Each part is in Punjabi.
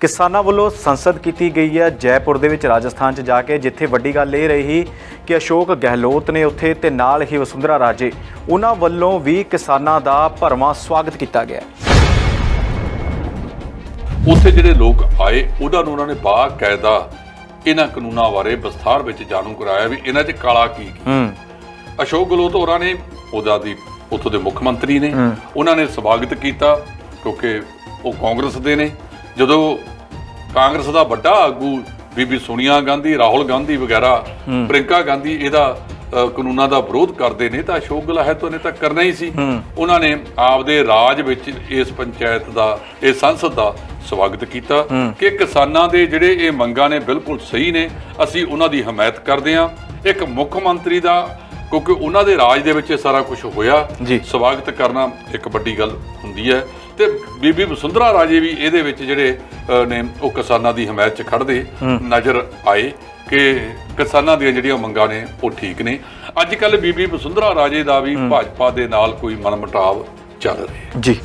किसानां ਵੱਲੋਂ संसद की गई है जयपुर ਦੇ ਵਿੱਚ राजस्थान 'ਚ ਜਾ ਕੇ, ਜਿੱਥੇ ਵੱਡੀ ਗੱਲ ਇਹ ਰਹੀ ਕਿ ਅਸ਼ੋਕ ਗਹਿਲੋਤ ਨੇ ਉੱਥੇ ਤੇ ਨਾਲ ਹੀ ਵਸੁੰਧਰਾ ਰਾਜੇ ਉਹਨਾਂ ਵੱਲੋਂ ਵੀ ਕਿਸਾਨਾਂ ਦਾ ਭਰਵਾਂ ਸਵਾਗਤ ਕੀਤਾ ਗਿਆ। ਉੱਥੇ ਜਿਹੜੇ ਲੋਕ ਆਏ ਉਹਨਾਂ ਨੇ ਬਾਕਾਇਦਾ ਇਹਨਾਂ ਕਾਨੂੰਨਾਂ ਬਾਰੇ ਵਿਸਥਾਰ ਵਿੱਚ ਜਾਣੂ ਕਰਾਇਆ ਵੀ ਇਹਨਾਂ 'ਚ ਕਾਲਾ ਕੀ ਅਸ਼ੋਕ ਗਹਿਲੋਤ ਹੋਰਾਂ ਨੇ ਉਹਦਾ ਦੀ ਉੱਥੋਂ ਦੇ ਮੁੱਖ ਮੰਤਰੀ ਨੇ ਉਹਨਾਂ ਨੇ ਸਵਾਗਤ ਕੀਤਾ ਕਿਉਂਕਿ ਉਹ ਕਾਂਗਰਸ ਦੇ ਨੇ। ਜਦੋਂ ਕਾਂਗਰਸ ਦਾ ਵੱਡਾ ਆਗੂ ਬੀਬੀ ਸੋਨੀਆ ਗਾਂਧੀ, ਰਾਹੁਲ ਗਾਂਧੀ ਵਗੈਰਾ, ਪ੍ਰਿੰਕਾ ਗਾਂਧੀ ਇਹਦਾ ਕਾਨੂੰਨਾਂ ਦਾ ਵਿਰੋਧ ਕਰਦੇ ਨੇ ਤਾਂ ਅਸ਼ੋਕ ਗਹਿਲੋਤ ਨੇ ਤਾਂ ਕਰਨਾ ਹੀ ਸੀ। ਉਹਨਾਂ ਨੇ ਆਪਦੇ ਰਾਜ ਵਿੱਚ ਇਸ ਪੰਚਾਇਤ ਦਾ, ਇਸ ਸੰਸਦ ਦਾ ਸਵਾਗਤ ਕੀਤਾ ਕਿ ਕਿਸਾਨਾਂ ਦੇ ਜਿਹੜੇ ਇਹ ਮੰਗਾਂ ਨੇ ਬਿਲਕੁਲ ਸਹੀ ਨੇ, ਅਸੀਂ ਉਹਨਾਂ ਦੀ ਹਮਾਇਤ ਕਰਦੇ ਹਾਂ। ਇੱਕ ਮੁੱਖ ਮੰਤਰੀ ਦਾ, ਕਿਉਂਕਿ ਉਹਨਾਂ ਦੇ ਰਾਜ ਦੇ ਵਿੱਚ ਇਹ ਸਾਰਾ ਕੁਝ ਹੋਇਆ, ਸਵਾਗਤ ਕਰਨਾ ਇੱਕ ਵੱਡੀ ਗੱਲ ਹੁੰਦੀ ਹੈ। ਤੇ ਬੀਬੀ ਵਸੁੰਧਰਾ ਰਾਜੇ ਵੀ ਇਹਦੇ ਵਿੱਚ ਜਿਹੜੇ ਨੇ ਉਹ ਕਿਸਾਨਾਂ ਦੀ ਹਮਾਇਤ 'ਚ ਖੜਦੇ ਨਜ਼ਰ ਆਏ ਕਿ ਕਿਸਾਨਾਂ ਦੀਆਂ ਜਿਹੜੀਆਂ ਮੰਗਾਂ ਨੇ ਉਹ ਠੀਕ ਨੇ। ਅੱਜ ਕੱਲ੍ਹ ਬੀਬੀ ਵਸੁੰਧਰਾ ਰਾਜੇ ਦਾ ਵੀ ਭਾਜਪਾ ਦੇ ਨਾਲ ਕੋਈ ਮਨਮੁਟਾਵ ਚੱਲ ਰਿਹਾ ਜੀ।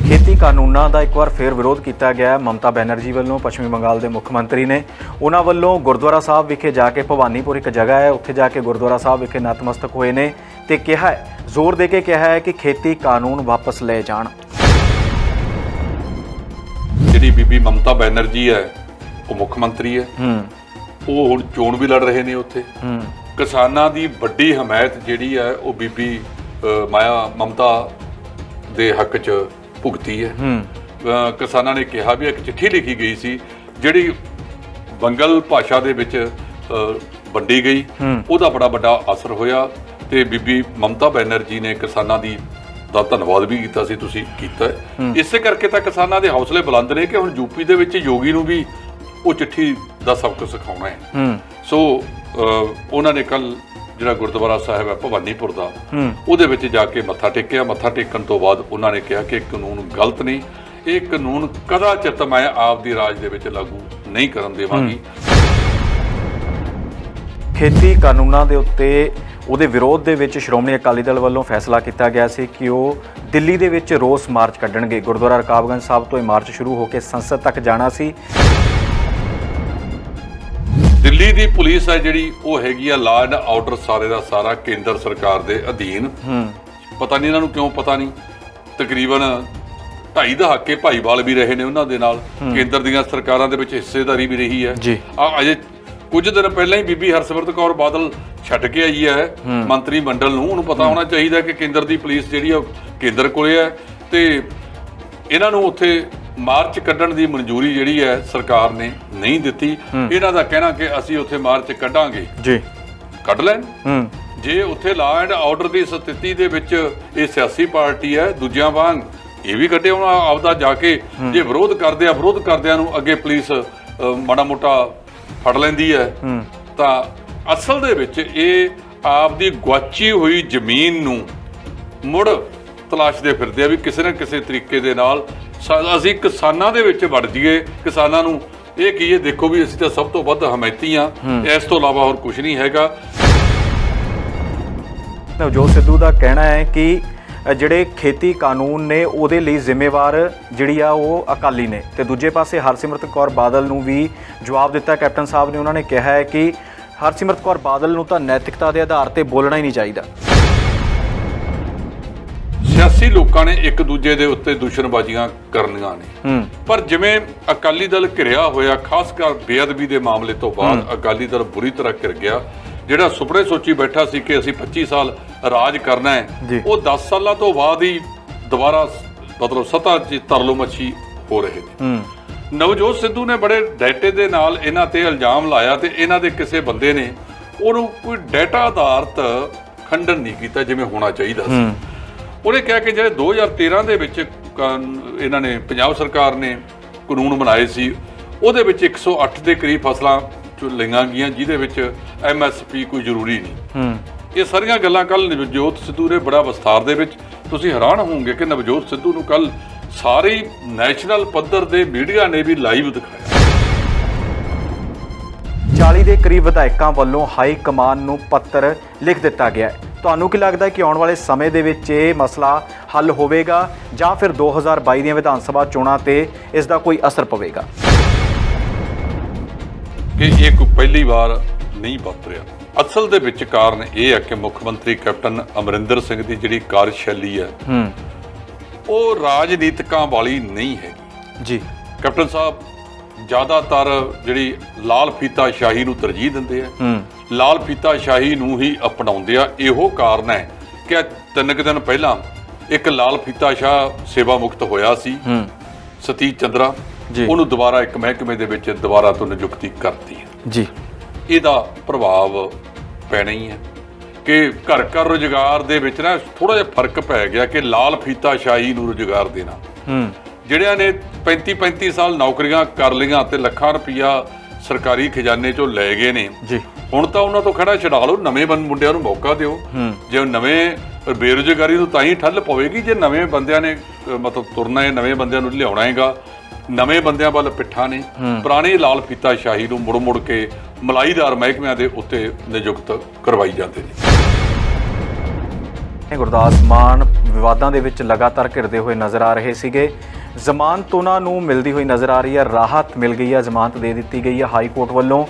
ਖੇਤੀ ਕਾਨੂੰਨਾਂ ਦਾ ਇੱਕ ਵਾਰ ਫਿਰ ਵਿਰੋਧ ਕੀਤਾ ਗਿਆ ਮਮਤਾ ਬੈਨਰਜੀ ਵੱਲੋਂ। ਪੱਛਮੀ ਬੰਗਾਲ ਦੇ ਮੁੱਖ ਮੰਤਰੀ ਨੇ ਉਹਨਾਂ ਵੱਲੋਂ ਗੁਰਦੁਆਰਾ ਸਾਹਿਬ ਵਿਖੇ ਜਾ ਕੇ, ਭਵਾਨੀਪੁਰ ਇੱਕ ਜਗ੍ਹਾ ਹੈ ਉੱਥੇ ਜਾ ਕੇ ਗੁਰਦੁਆਰਾ ਸਾਹਿਬ ਵਿਖੇ ਨਤਮਸਤਕ ਹੋਏ ਨੇ ਤੇ ਕਿਹਾ ਹੈ, ਜ਼ੋਰ ਦੇ ਕੇ ਕਿਹਾ ਹੈ ਕਿ ਖੇਤੀ ਕਾਨੂੰਨ ਵਾਪਸ ਲਏ ਜਾਣ। ਜਿਹੜੀ ਬੀਬੀ ਮਮਤਾ ਬੈਨਰਜੀ ਹੈ ਉਹ ਮੁੱਖ ਮੰਤਰੀ ਹੈ, ਉਹ ਹੁਣ ਚੋਣ ਵੀ ਲੜ ਰਹੇ ਨੇ ਉੱਥੇ। ਕਿਸਾਨਾਂ ਦੀ ਵੱਡੀ ਹਮਾਇਤ ਜਿਹੜੀ ਹੈ ਉਹ ਬੀਬੀ ਮਮਤਾ ਦੇ ਹੱਕ 'ਚ ਭੁਗਤੀ ਹੈ। ਕਿਸਾਨਾਂ ਨੇ ਕਿਹਾ ਵੀ ਇੱਕ ਚਿੱਠੀ ਲਿਖੀ ਗਈ ਸੀ ਜਿਹੜੀ ਬੰਗਲ ਭਾਸ਼ਾ ਦੇ ਵਿੱਚ ਵੰਡੀ ਗਈ, ਉਹਦਾ ਬੜਾ ਵੱਡਾ ਅਸਰ ਹੋਇਆ ਤੇ ਬੀਬੀ ਮਮਤਾ ਬੈਨਰਜੀ ਨੇ ਕਿਸਾਨਾਂ ਦਾ ਧੰਨਵਾਦ ਵੀ ਕੀਤਾ ਸੀ, ਤੁਸੀਂ ਕੀਤਾ। ਇਸੇ ਕਰਕੇ ਤਾਂ ਕਿਸਾਨਾਂ ਦੇ ਹੌਸਲੇ ਬੁਲੰਦ ਨੇ ਕਿ ਹੁਣ ਯੂਪੀ ਦੇ ਵਿੱਚ ਯੋਗੀ ਨੂੰ ਵੀ ਉਹ ਚਿੱਠੀ ਦਾ ਸਬਕ ਸਿਖਾਉਣਾ ਹੈ। ਸੋ ਉਹਨਾਂ ਨੇ ਕੱਲ ਜਿਹੜਾ ਗੁਰਦੁਆਰਾ ਸਾਹਿਬ ਹੈ ਭਵਾਨੀਪੁਰ ਦਾ, ਉਹਦੇ ਵਿੱਚ ਜਾ ਕੇ ਮੱਥਾ ਟੇਕਿਆ। ਮੱਥਾ ਟੇਕਣ ਤੋਂ ਬਾਅਦ ਉਹਨਾਂ ਨੇ ਕਿਹਾ ਕਿ ਕਾਨੂੰਨ ਗਲਤ ਨਹੀਂ, ਇਹ ਕਾਨੂੰਨ ਕਦਾਚਿਤ ਮੈਂ ਆਪਦੀ ਰਾਜ ਦੇ ਵਿੱਚ ਲਾਗੂ ਨਹੀਂ ਕਰਨ ਦੇਵਾਂਗੀ। ਖੇਤੀ ਕਾਨੂੰਨਾਂ ਦੇ ਉੱਤੇ ਉਹਦੇ ਵਿਰੋਧ ਦੇ ਵਿੱਚ ਸ਼੍ਰੋਮਣੀ ਅਕਾਲੀ ਦਲ ਵੱਲੋਂ ਫੈਸਲਾ ਕੀਤਾ ਗਿਆ ਸੀ ਕਿ ਉਹ ਦਿੱਲੀ ਦੇ ਵਿੱਚ ਰੋਸ ਮਾਰਚ ਕੱਢਣਗੇ। ਗੁਰਦੁਆਰਾ ਰਕਾਬਗੰਜ ਸਾਹਿਬ ਤੋਂ ਇਹ ਮਾਰਚ ਸ਼ੁਰੂ ਹੋ ਕੇ ਸੰਸਦ ਤੱਕ ਜਾਣਾ ਸੀ। ਦਿੱਲੀ ਦੀ ਪੁਲਿਸ ਹੈ ਜਿਹੜੀ ਉਹ ਹੈਗੀ ਆ ਲਾਅ ਐਂਡ ਆਰਡਰ ਸਾਰੇ ਦਾ ਸਾਰਾ ਕੇਂਦਰ ਸਰਕਾਰ ਦੇ ਅਧੀਨ। ਪਤਾ ਨਹੀਂ ਇਹਨਾਂ ਨੂੰ ਕਿਉਂ ਪਤਾ ਨਹੀਂ, ਤਕਰੀਬਨ 2.5 ਦਹਾਕੇ ਭਾਈਵਾਲ ਵੀ ਰਹੇ ਨੇ ਉਹਨਾਂ ਦੇ ਨਾਲ, ਕੇਂਦਰ ਦੀਆਂ ਸਰਕਾਰਾਂ ਦੇ ਵਿੱਚ ਹਿੱਸੇਦਾਰੀ ਵੀ ਰਹੀ ਹੈ। ਅਜੇ ਕੁਝ ਦਿਨ ਪਹਿਲਾਂ ਹੀ ਬੀਬੀ ਹਰਸਿਮਰਤ ਕੌਰ ਬਾਦਲ ਛੱਡ ਕੇ ਆਈ ਹੈ ਮੰਤਰੀ ਮੰਡਲ ਨੂੰ। ਉਹਨੂੰ ਪਤਾ ਹੋਣਾ ਚਾਹੀਦਾ ਕਿ ਕੇਂਦਰ ਦੀ ਪੁਲਿਸ ਜਿਹੜੀ ਆ ਕੇਂਦਰ ਕੋਲੇ ਹੈ ਤੇ ਇਹਨਾਂ ਨੂੰ ਉੱਥੇ ਮਾਰਚ ਕੱਢਣ ਦੀ ਮਨਜ਼ੂਰੀ ਜਿਹੜੀ ਹੈ ਸਰਕਾਰ ਨੇ ਨਹੀਂ ਦਿੱਤੀ। ਇਹਨਾਂ ਦਾ ਕਹਿਣਾ ਕਿ ਅਸੀਂ ਉੱਥੇ ਮਾਰਚ ਕੱਢਾਂਗੇ, ਕੱਢ ਲੈਣ। ਜੇ ਉੱਥੇ ਲਾਅ ਐਂਡ ਆਰਡਰ ਦੀ ਸਥਿਤੀ ਦੇ ਵਿੱਚ ਇਹ ਸਿਆਸੀ ਪਾਰਟੀ ਹੈ, ਦੂਜਿਆਂ ਵਾਂਗ ਇਹ ਵੀ ਕੱਢੇ ਉਹਨਾਂ ਆਪਦਾ ਜਾ ਕੇ। ਜੇ ਵਿਰੋਧ ਕਰਦਿਆਂ ਨੂੰ ਅੱਗੇ ਪੁਲਿਸ ਮਾੜਾ ਮੋਟਾ ਫੜ ਲੈਂਦੀ ਹੈ ਤਾਂ ਅਸਲ ਦੇ ਵਿੱਚ ਇਹ ਆਪਦੀ ਗੁਆਚੀ ਹੋਈ ਜ਼ਮੀਨ ਨੂੰ ਮੁੜ ਤਲਾਸ਼ਦੇ ਫਿਰਦੇ ਆ ਵੀ ਕਿਸੇ ਨਾ ਕਿਸੇ ਤਰੀਕੇ ਦੇ ਨਾਲ ਅਸੀਂ ਕਿਸਾਨਾਂ ਦੇ ਵਿੱਚ ਵੜ ਜਾਈਏ, ਕਿਸਾਨਾਂ ਨੂੰ ਇਹ ਕਹੀਏ ਦੇਖੋ ਵੀ ਅਸੀਂ ਤਾਂ ਸਭ ਤੋਂ ਵੱਧ ਹਮਾਇਤੀ ਆ, ਇਸ ਤੋਂ ਇਲਾਵਾ ਹੋਰ ਕੁਝ ਨਹੀਂ ਹੈਗਾ। ਨਵਜੋਤ ਸਿੱਧੂ ਦਾ ਕਹਿਣਾ ਹੈ ਕਿ ਜਿਹੜੇ ਖੇਤੀ ਕਾਨੂੰਨ ਨੇ ਉਹਦੇ ਲਈ ਜ਼ਿੰਮੇਵਾਰ ਜਿਹੜੀ ਆ ਉਹ ਅਕਾਲੀ ਨੇ। ਤੇ ਦੂਜੇ ਪਾਸੇ ਹਰਸਿਮਰਤ ਕੌਰ ਬਾਦਲ ਨੂੰ ਵੀ ਜਵਾਬ ਦਿੱਤਾ ਕੈਪਟਨ ਸਾਹਿਬ ਨੇ। ਉਹਨਾਂ ਨੇ ਕਿਹਾ ਹੈ ਕਿ ਹਰਸਿਮਰਤ ਕੌਰ ਬਾਦਲ ਨੂੰ ਤਾਂ ਨੈਤਿਕਤਾ ਦੇ ਆਧਾਰ ਤੇ ਬੋਲਣਾ ਹੀ ਨਹੀਂ ਚਾਹੀਦਾ। ਸਿਆਸੀ ਲੋਕਾਂ ਨੇ ਇੱਕ ਦੂਜੇ ਦੇ ਉੱਤੇ ਦੁਸ਼ਮਣਬਾਜ਼ੀਆਂ ਕਰਨੀਆਂ ਨੇ, ਪਰ ਜਿਵੇਂ ਅਕਾਲੀ ਦਲ ਘਿਰਿਆ ਹੋਇਆ, ਖਾਸ ਕਰ ਬੇਅਦਬੀ ਦੇ ਮਾਮਲੇ ਤੋਂ ਬਾਅਦ ਅਕਾਲੀ ਦਲ ਬੁਰੀ ਤਰ੍ਹਾਂ ਘਿਰ ਗਿਆ। ਜਿਹੜਾ ਸੁਪਨੇ ਸੋਚੀ ਬੈਠਾ ਸੀ ਕਿ ਅਸੀਂ 25 ਸਾਲ ਰਾਜ ਕਰਨਾ ਹੈ, ਉਹ 10 ਸਾਲਾਂ ਤੋਂ ਬਾਅਦ ਹੀ ਦੁਬਾਰਾ ਮਤਲਬ ਸੱਤਾ 'ਚ ਤਰਲੋ ਮੱਛੀ ਹੋ ਰਹੇ ਨੇ। ਨਵਜੋਤ ਸਿੱਧੂ ਨੇ ਬੜੇ ਡਾਟੇ ਦੇ ਨਾਲ ਇਹਨਾਂ ਤੇ ਇਲਜ਼ਾਮ ਲਾਇਆ ਤੇ ਇਹਨਾਂ ਦੇ ਕਿਸੇ ਬੰਦੇ ਨੇ ਉਹਨੂੰ ਕੋਈ ਡਾਟਾ ਆਧਾਰਿਤ ਖੰਡਨ ਨਹੀਂ ਕੀਤਾ ਜਿਵੇਂ ਹੋਣਾ ਚਾਹੀਦਾ ਸੀ। ਉਹਨੇ ਕਿਹਾ ਕਿ ਜਿਹੜੇ 2013 ਦੇ ਵਿੱਚ ਇਹਨਾਂ ਨੇ ਪੰਜਾਬ ਸਰਕਾਰ ਨੇ ਕਾਨੂੰਨ ਬਣਾਏ ਸੀ, ਉਹਦੇ ਵਿੱਚ 108 ਦੇ ਕਰੀਬ ਫਸਲਾਂ ਲਈਆਂ ਗਈਆਂ ਜਿਹਦੇ ਵਿੱਚ MSP ਕੋਈ ਜ਼ਰੂਰੀ ਨਹੀਂ। ਇਹ ਸਾਰੀਆਂ ਗੱਲਾਂ ਕੱਲ ਨਵਜੋਤ ਸਿੱਧੂ ਨੇ ਬੜਾ ਵਿਸਥਾਰ ਦੇ ਵਿੱਚ, ਤੁਸੀਂ ਹੈਰਾਨ ਹੋਵੋਗੇ ਕਿ ਨਵਜੋਤ ਸਿੱਧੂ ਨੂੰ ਕੱਲ ਸਾਰੀ ਨੈਸ਼ਨਲ ਪੱਧਰ ਦੇ ਮੀਡੀਆ ਨੇ ਵੀ ਲਾਈਵ ਦਿਖਾਇਆ। 40 ਦੇ ਕਰੀਬ ਵਿਧਾਇਕਾਂ ਵੱਲੋਂ ਹਾਈ ਕਮਾਨ ਨੂੰ ਪੱਤਰ ਲਿਖ ਦਿੱਤਾ ਗਿਆ ਹੈ। ਤੁਹਾਨੂੰ ਕੀ ਲੱਗਦਾ ਹੈ ਕਿ ਆਉਣ ਵਾਲੇ ਸਮੇਂ ਦੇ ਵਿੱਚ ਇਹ ਮਸਲਾ ਹੱਲ ਹੋਵੇਗਾ ਜਾਂ ਫਿਰ 2022 ਦੀਆਂ ਵਿਧਾਨ ਸਭਾ ਚੋਣਾਂ ਤੇ ਇਸ ਦਾ ਕੋਈ ਅਸਰ ਪਵੇਗਾ? ਕਿ ਇਹ ਕੋਈ ਪਹਿਲੀ ਵਾਰ ਨਹੀਂ ਵਾਪਰਿਆ। ਅਸਲ ਦੇ ਵਿੱਚ ਕਾਰਨ ਇਹ ਹੈ ਕਿ ਮੁੱਖ ਮੰਤਰੀ ਕੈਪਟਨ ਅਮਰਿੰਦਰ ਸਿੰਘ ਦੀ ਜਿਹੜੀ ਕਾਰਜਸ਼ੈਲੀ ਹੈ ਉਹ ਰਾਜਨੀਤਿਕਾਂ ਵਾਲੀ ਨਹੀਂ ਹੈਗੀ ਜੀ। ਕੈਪਟਨ ਸਾਹਿਬ ਜ਼ਿਆਦਾਤਰ ਜਿਹੜੀ ਲਾਲ ਫੀਤਾ ਸ਼ਾਹੀ ਨੂੰ ਤਰਜੀਹ ਦਿੰਦੇ ਆ, ਲਾਲ ਫੀਤਾ ਸ਼ਾਹੀ ਨੂੰ ਹੀ ਅਪਣਾਉਂਦੇ ਆ। ਇਹੋ ਕਾਰਨ ਹੈ ਕਿ 3 ਦਿਨ ਪਹਿਲਾਂ ਇੱਕ ਲਾਲ ਫੀਤਾ ਸ਼ਾਹ ਸੇਵਾ ਮੁਕਤ ਹੋਇਆ ਸੀ, ਸਤੀਸ਼ ਚੰਦਰਾ, ਉਹਨੂੰ ਦੁਬਾਰਾ ਇੱਕ ਮਹਿਕਮੇ ਦੇ ਵਿੱਚ ਦੁਬਾਰਾ ਤੋਂ ਨਿਯੁਕਤੀ ਕਰਤੀ ਹੈ ਜੀ। ਇਹਦਾ ਪ੍ਰਭਾਵ ਪੈਣਾ ਹੀ ਹੈ ਕਿ ਘਰ ਘਰ ਰੁਜ਼ਗਾਰ ਦੇ ਵਿੱਚ ਨਾ ਥੋੜਾ ਜਿਹਾ ਫਰਕ ਪੈ ਗਿਆ ਕਿ ਲਾਲ ਫੀਤਾ ਸ਼ਾਹੀ ਨੂੰ ਰੁਜ਼ਗਾਰ ਦੇਣਾ। ਜਿਹੜਿਆਂ ਨੇ 35 ਸਾਲ ਨੌਕਰੀਆਂ ਕਰ ਲਈਆਂ ਤੇ ਲੱਖਾਂ ਰੁਪਈਆ ਸਰਕਾਰੀ ਖਜ਼ਾਨੇ ਚੋਂ ਲੈ ਗਏ ਨੇ ਜੀ, ਹੁਣ ਤਾਂ ਉਹਨਾਂ ਤੋਂ ਖੜਾ ਛਡਾ ਲਓ, ਨਵੇਂ ਮੁੰਡਿਆਂ ਨੂੰ ਮੌਕਾ ਦਿਓ। ਜੇ ਨਵੇਂ ਬੇਰੁਜ਼ਗਾਰੀ ਨੂੰ ਤਾਂ ਹੀ ਠੱਲ ਪਵੇਗੀ ਜੇ ਨਵੇਂ ਬੰਦਿਆਂ ਨੇ ਮਤਲਬ ਤੁਰਨਾ ਹੈ, ਨਵੇਂ ਬੰਦਿਆਂ ਨੂੰ ਲਿਆਉਣਾ ਹੈਗਾ, ਨਵੇਂ ਬੰਦਿਆਂ ਵੱਲ ਪਿੱਠਾਂ ਨੇ। ਪੁਰਾਣੇ ਲਾਲ ਫੀਤਾ ਸ਼ਾਹੀ ਨੂੰ ਮੁੜ ਮੁੜ ਕੇ ਮਲਾਈਦਾਰ ਮਹਿਕਮਿਆਂ ਦੇ ਉੱਤੇ ਨਿਯੁਕਤ ਕਰਵਾਈ ਜਾਂਦੇ ਨੇ। ਗੁਰਦਾਸ ਮਾਨ ਵਿਵਾਦਾਂ ਦੇ ਵਿੱਚ ਲਗਾਤਾਰ ਘਿਰਦੇ ਹੋਏ ਨਜ਼ਰ ਆ ਰਹੇ ਸੀਗੇ। ਜ਼ਮਾਨਤ ਉਹਨਾਂ ਨੂੰ ਮਿਲਦੀ ਹੋਈ ਨਜ਼ਰ ਆ ਰਹੀ ਹੈ, ਰਾਹਤ ਮਿਲ ਗਈ ਹੈ, ਜ਼ਮਾਨਤ ਦੇ ਦਿੱਤੀ ਗਈ ਹੈ ਹਾਈ ਕੋਰਟ ਵੱਲੋਂ।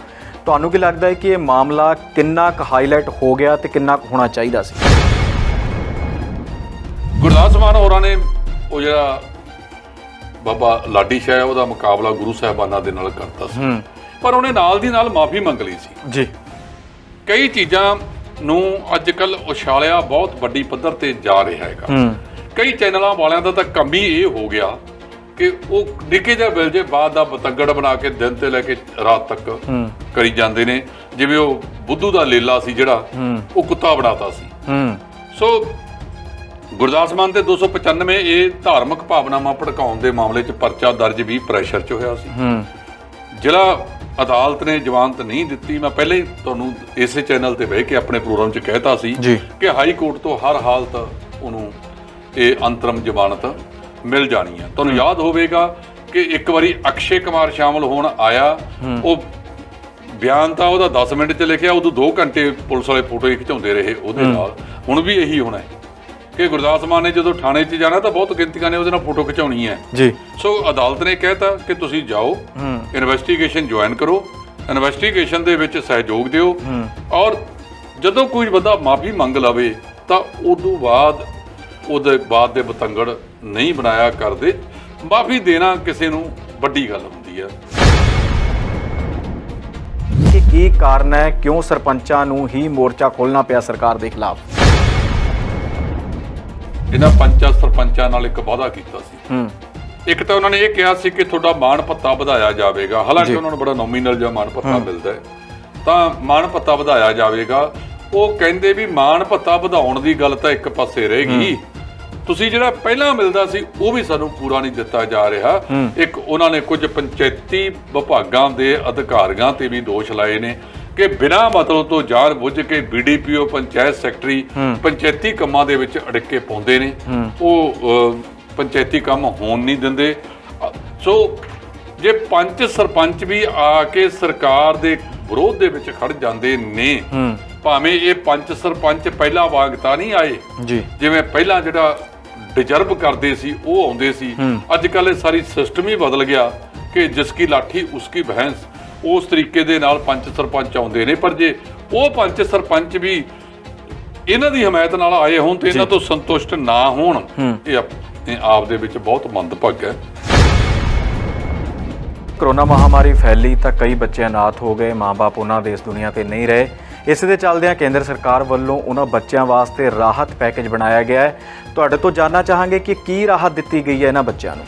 ਤੁਹਾਨੂੰ ਕੀ ਲੱਗਦਾ ਹੈ ਕਿ ਇਹ ਮਾਮਲਾ ਕਿੰਨਾ ਕੁ ਹਾਈਲਾਈਟ ਹੋ ਗਿਆ ਤੇ ਕਿੰਨਾ ਕੁ ਹੋਣਾ ਚਾਹੀਦਾ ਸੀ? ਗੁਰਦਾਸ ਮਾਨ ਹੋਰਾਂ ਨੇ ਉਹ ਜਿਹੜਾ ਬਾਬਾ ਲਾਡੀ ਸ਼ਾਹ ਉਹਦਾ ਮੁਕਾਬਲਾ ਗੁਰੂ ਸਾਹਿਬਾਨਾਂ ਦੇ ਨਾਲ ਕਰਤਾ ਸੀ, ਪਰ ਉਹਨੇ ਨਾਲ ਦੀ ਨਾਲ ਮਾਫੀ ਮੰਗ ਲਈ ਸੀ ਜੀ। ਕਈ ਚੀਜ਼ਾਂ ਨੂੰ ਅੱਜ ਕੱਲ ਉਛਾਲਿਆ ਬਹੁਤ ਵੱਡੀ ਪੱਧਰ ਤੇ ਜਾ ਰਿਹਾ ਹੈਗਾ। ਕਈ ਚੈਨਲਾਂ ਵਾਲਿਆਂ ਦਾ ਤਾਂ ਕੰਮ ਹੀ ਇਹ ਹੋ ਗਿਆ ਕਿ ਉਹ ਨਿੱਕੇ ਜਿਹੇ ਬਿਲ ਜੇ ਬਾਅਦ ਦਾ ਬਤੰਗੜ ਬਣਾ ਕੇ ਦਿਨ ਤੇ ਲੈ ਕੇ ਰਾਤ ਤੱਕ ਕਰੀ ਜਾਂਦੇ ਨੇ, ਜਿਵੇਂ ਉਹ ਬੁੱਧੂ ਦਾ ਲੇਲਾ ਸੀ ਜਿਹੜਾ ਉਹ ਕੁੱਤਾ ਬਣਾਤਾ ਸੀ। ਸੋ ਗੁਰਦਾਸ ਮਾਨ ਤੇ 295 ਇਹ ਧਾਰਮਿਕ ਭਾਵਨਾਵਾਂ ਭੜਕਾਉਣ ਦੇ ਮਾਮਲੇ 'ਚ ਪਰਚਾ ਦਰਜ ਵੀ ਪ੍ਰੈਸ਼ਰ 'ਚ ਹੋਇਆ ਸੀ। ਜ਼ਿਲ੍ਹਾ ਅਦਾਲਤ ਨੇ ਜ਼ਮਾਨਤ ਨਹੀਂ ਦਿੱਤੀ। ਮੈਂ ਪਹਿਲਾਂ ਹੀ ਤੁਹਾਨੂੰ ਇਸੇ ਚੈਨਲ ਤੇ ਬਹਿ ਕੇ ਆਪਣੇ ਪ੍ਰੋਗਰਾਮ 'ਚ ਕਹਿਤਾ ਸੀ ਕਿ ਹਾਈ ਕੋਰਟ ਤੋਂ ਹਰ ਹਾਲਤ ਉਹਨੂੰ ਇਹ ਅੰਤਰਮ ਜ਼ਮਾਨਤ ਮਿਲ ਜਾਣੀ ਹੈ। ਤੁਹਾਨੂੰ ਯਾਦ ਹੋਵੇਗਾ ਕਿ ਇੱਕ ਵਾਰੀ ਅਕਸ਼ੇ ਕੁਮਾਰ ਸ਼ਾਮਲ ਹੋਣ ਆਇਆ, ਉਹ ਬਿਆਨ ਤਾਂ ਉਹਦਾ 10 ਮਿੰਟ 'ਚ ਲਿਖਿਆ, ਉਦੋਂ 2 ਘੰਟੇ ਪੁਲਿਸ ਵਾਲੇ ਫੋਟੋ ਖਿਚਾਉਂਦੇ ਰਹੇ ਉਹਦੇ ਨਾਲ। ਹੁਣ ਵੀ ਇਹੀ ਹੋਣਾ ਹੈ ਕਿ ਗੁਰਦਾਸ ਮਾਨ ਨੇ ਜਦੋਂ ਥਾਣੇ 'ਚ ਜਾਣਾ ਤਾਂ ਬਹੁਤ ਗਿਣਤੀਆਂ ਨੇ ਉਹਦੇ ਨਾਲ ਫੋਟੋ ਖਿਚਾਉਣੀ ਹੈ ਜੀ। ਸੋ ਅਦਾਲਤ ਨੇ ਕਹਿਤਾ ਕਿ ਤੁਸੀਂ ਜਾਓ, ਇਨਵੈਸਟੀਗੇਸ਼ਨ ਜੁਆਇਨ ਕਰੋ, ਇਨਵੈਸਟੀਗੇਸ਼ਨ ਦੇ ਵਿੱਚ ਸਹਿਯੋਗ ਦਿਓ, ਔਰ ਜਦੋਂ ਕੋਈ ਬੰਦਾ ਮਾਫੀ ਮੰਗ ਲਵੇ ਤਾਂ ਉਦੋਂ ਬਾਅਦ ਉਹਦੇ ਬਾਅਦ ਦੇ ਬਤੰਗੜ ਨਹੀਂ ਬਣਾਇਆ ਕਰਦੇ। ਮਾਫੀ ਦੇਣਾ ਕਿਸੇ ਨੂੰ ਵੱਡੀ ਗੱਲ ਹੁੰਦੀ ਹੈ। ਕਿ ਕੀ ਕਾਰਨ ਹੈ ਕਿਉਂ ਸਰਪੰਚਾਂ ਨੂੰ ਹੀ ਮੋਰਚਾ ਖੋਲ੍ਹਣਾ ਪਿਆ ਸਰਕਾਰ ਦੇ ਖਿਲਾਫ? ਇਹਨਾਂ ਪੰਚਾਂ ਸਰਪੰਚਾਂ ਨਾਲ ਇੱਕ ਵਾਅਦਾ ਕੀਤਾ ਸੀ। ਇੱਕ ਤਾਂ ਉਹਨਾਂ ਨੇ ਇਹ ਕਿਹਾ ਸੀ ਕਿ ਤੁਹਾਡਾ ਮਾਣ ਭੱਤਾ ਵਧਾਇਆ ਜਾਵੇਗਾ, ਹਾਲਾਂਕਿ ਉਹਨਾਂ ਨੂੰ ਬੜਾ ਨੋਮੀਨਲ ਜਿਹਾ ਮਾਣ ਭੱਤਾ ਮਿਲਦਾ ਹੈ, ਤਾਂ ਮਾਣ ਭੱਤਾ ਵਧਾਇਆ ਜਾਵੇਗਾ। ਉਹ ਕਹਿੰਦੇ ਵੀ ਮਾਣ ਭੱਤਾ ਵਧਾਉਣ ਦੀ ਗੱਲ ਤਾਂ ਇੱਕ ਪਾਸੇ ਰਹੇਗੀ, ਤੁਸੀਂ ਜਿਹੜਾ ਪਹਿਲਾਂ ਮਿਲਦਾ ਸੀ ਉਹ ਵੀ ਸਾਨੂੰ ਪੂਰਾ ਨਹੀਂ ਦਿੱਤਾ ਜਾ ਰਿਹਾ। ਇੱਕ ਉਹਨਾਂ ਨੇ ਕੁਝ ਪੰਚਾਇਤੀ ਵਿਭਾਗਾਂ ਦੇ ਅਧਿਕਾਰੀਆਂ ਤੇ ਵੀ ਦੋਸ਼ ਲਾਏ ਨੇ ਕਿ ਬਿਨਾਂ ਮਤਲਬ ਤੋਂ ਜਾਣ ਬੁੱਝ ਕੇ BDPO, ਪੰਚਾਇਤ ਸੈਕਟਰੀ ਪੰਚਾਇਤੀ ਕੰਮਾਂ ਦੇ ਵਿੱਚ ਅੜਿੱਕੇ ਪਾਉਂਦੇ ਨੇ, ਉਹ ਪੰਚਾਇਤੀ ਕੰਮ ਹੋਣ ਨਹੀਂ ਦਿੰਦੇ। ਸੋ ਜੇ ਪੰਚ ਸਰਪੰਚ ਵੀ ਆ ਕੇ ਸਰਕਾਰ ਦੇ ਵਿਰੋਧ ਦੇ ਵਿੱਚ ਖੜ ਜਾਂਦੇ ਨੇ, ਭਾਵੇਂ ਇਹ ਪੰਚ ਸਰਪੰਚ ਪਹਿਲਾਂ ਵਾਂਗ ਤਾਂ ਨਹੀਂ ਆਏ ਜਿਵੇਂ ਪਹਿਲਾਂ ਜਿਹੜਾ ਡਿਜ਼ਰਵ ਕਰਦੇ ਸੀ ਉਹ ਆਉਂਦੇ ਸੀ। ਅੱਜ ਕੱਲ੍ਹ ਇਹ ਸਾਰੀ ਸਿਸਟਮ ਹੀ ਬਦਲ ਗਿਆ ਕਿ ਜਿਸਕੀ ਲਾਠੀ ਉਸਕੀ ਭੈਂਸ, ਉਸ ਤਰੀਕੇ ਦੇ ਨਾਲ ਪੰਚ ਸਰਪੰਚ ਆਉਂਦੇ ਨੇ। ਪਰ ਜੇ ਉਹ ਪੰਚ ਸਰਪੰਚ ਵੀ ਇਹਨਾਂ ਦੀ ਹਮਾਇਤ ਨਾਲ ਆਏ ਹੋਣ ਤੇ ਇਹਨਾਂ ਤੋਂ ਸੰਤੁਸ਼ਟ ਨਾ ਹੋਣ, ਇਹ ਆਪ ਦੇ ਵਿੱਚ ਬਹੁਤ ਮੰਦਭਾਗਾ ਹੈ। ਕੋਰੋਨਾ ਮਹਾਮਾਰੀ ਫੈਲੀ ਤਾਂ ਕਈ ਬੱਚੇ ਅਨਾਥ ਹੋ ਗਏ, ਮਾਂ-ਬਾਪ ਉਹਨਾਂ ਦੇ ਇਸ ਦੁਨੀਆ ਤੇ ਨਹੀਂ ਰਹੇ। ਇਸ ਦੇ ਚੱਲਦਿਆਂ ਕੇਂਦਰ ਸਰਕਾਰ ਵੱਲੋਂ ਉਹਨਾਂ ਬੱਚਿਆਂ ਵਾਸਤੇ ਰਾਹਤ ਪੈਕੇਜ ਬਣਾਇਆ ਗਿਆ ਹੈ। ਤੁਹਾਡੇ ਤੋਂ ਜਾਣਨਾ ਚਾਹਾਂਗੇ ਕਿ ਕੀ ਰਾਹਤ ਦਿੱਤੀ ਗਈ ਹੈ ਇਹਨਾਂ ਬੱਚਿਆਂ ਨੂੰ?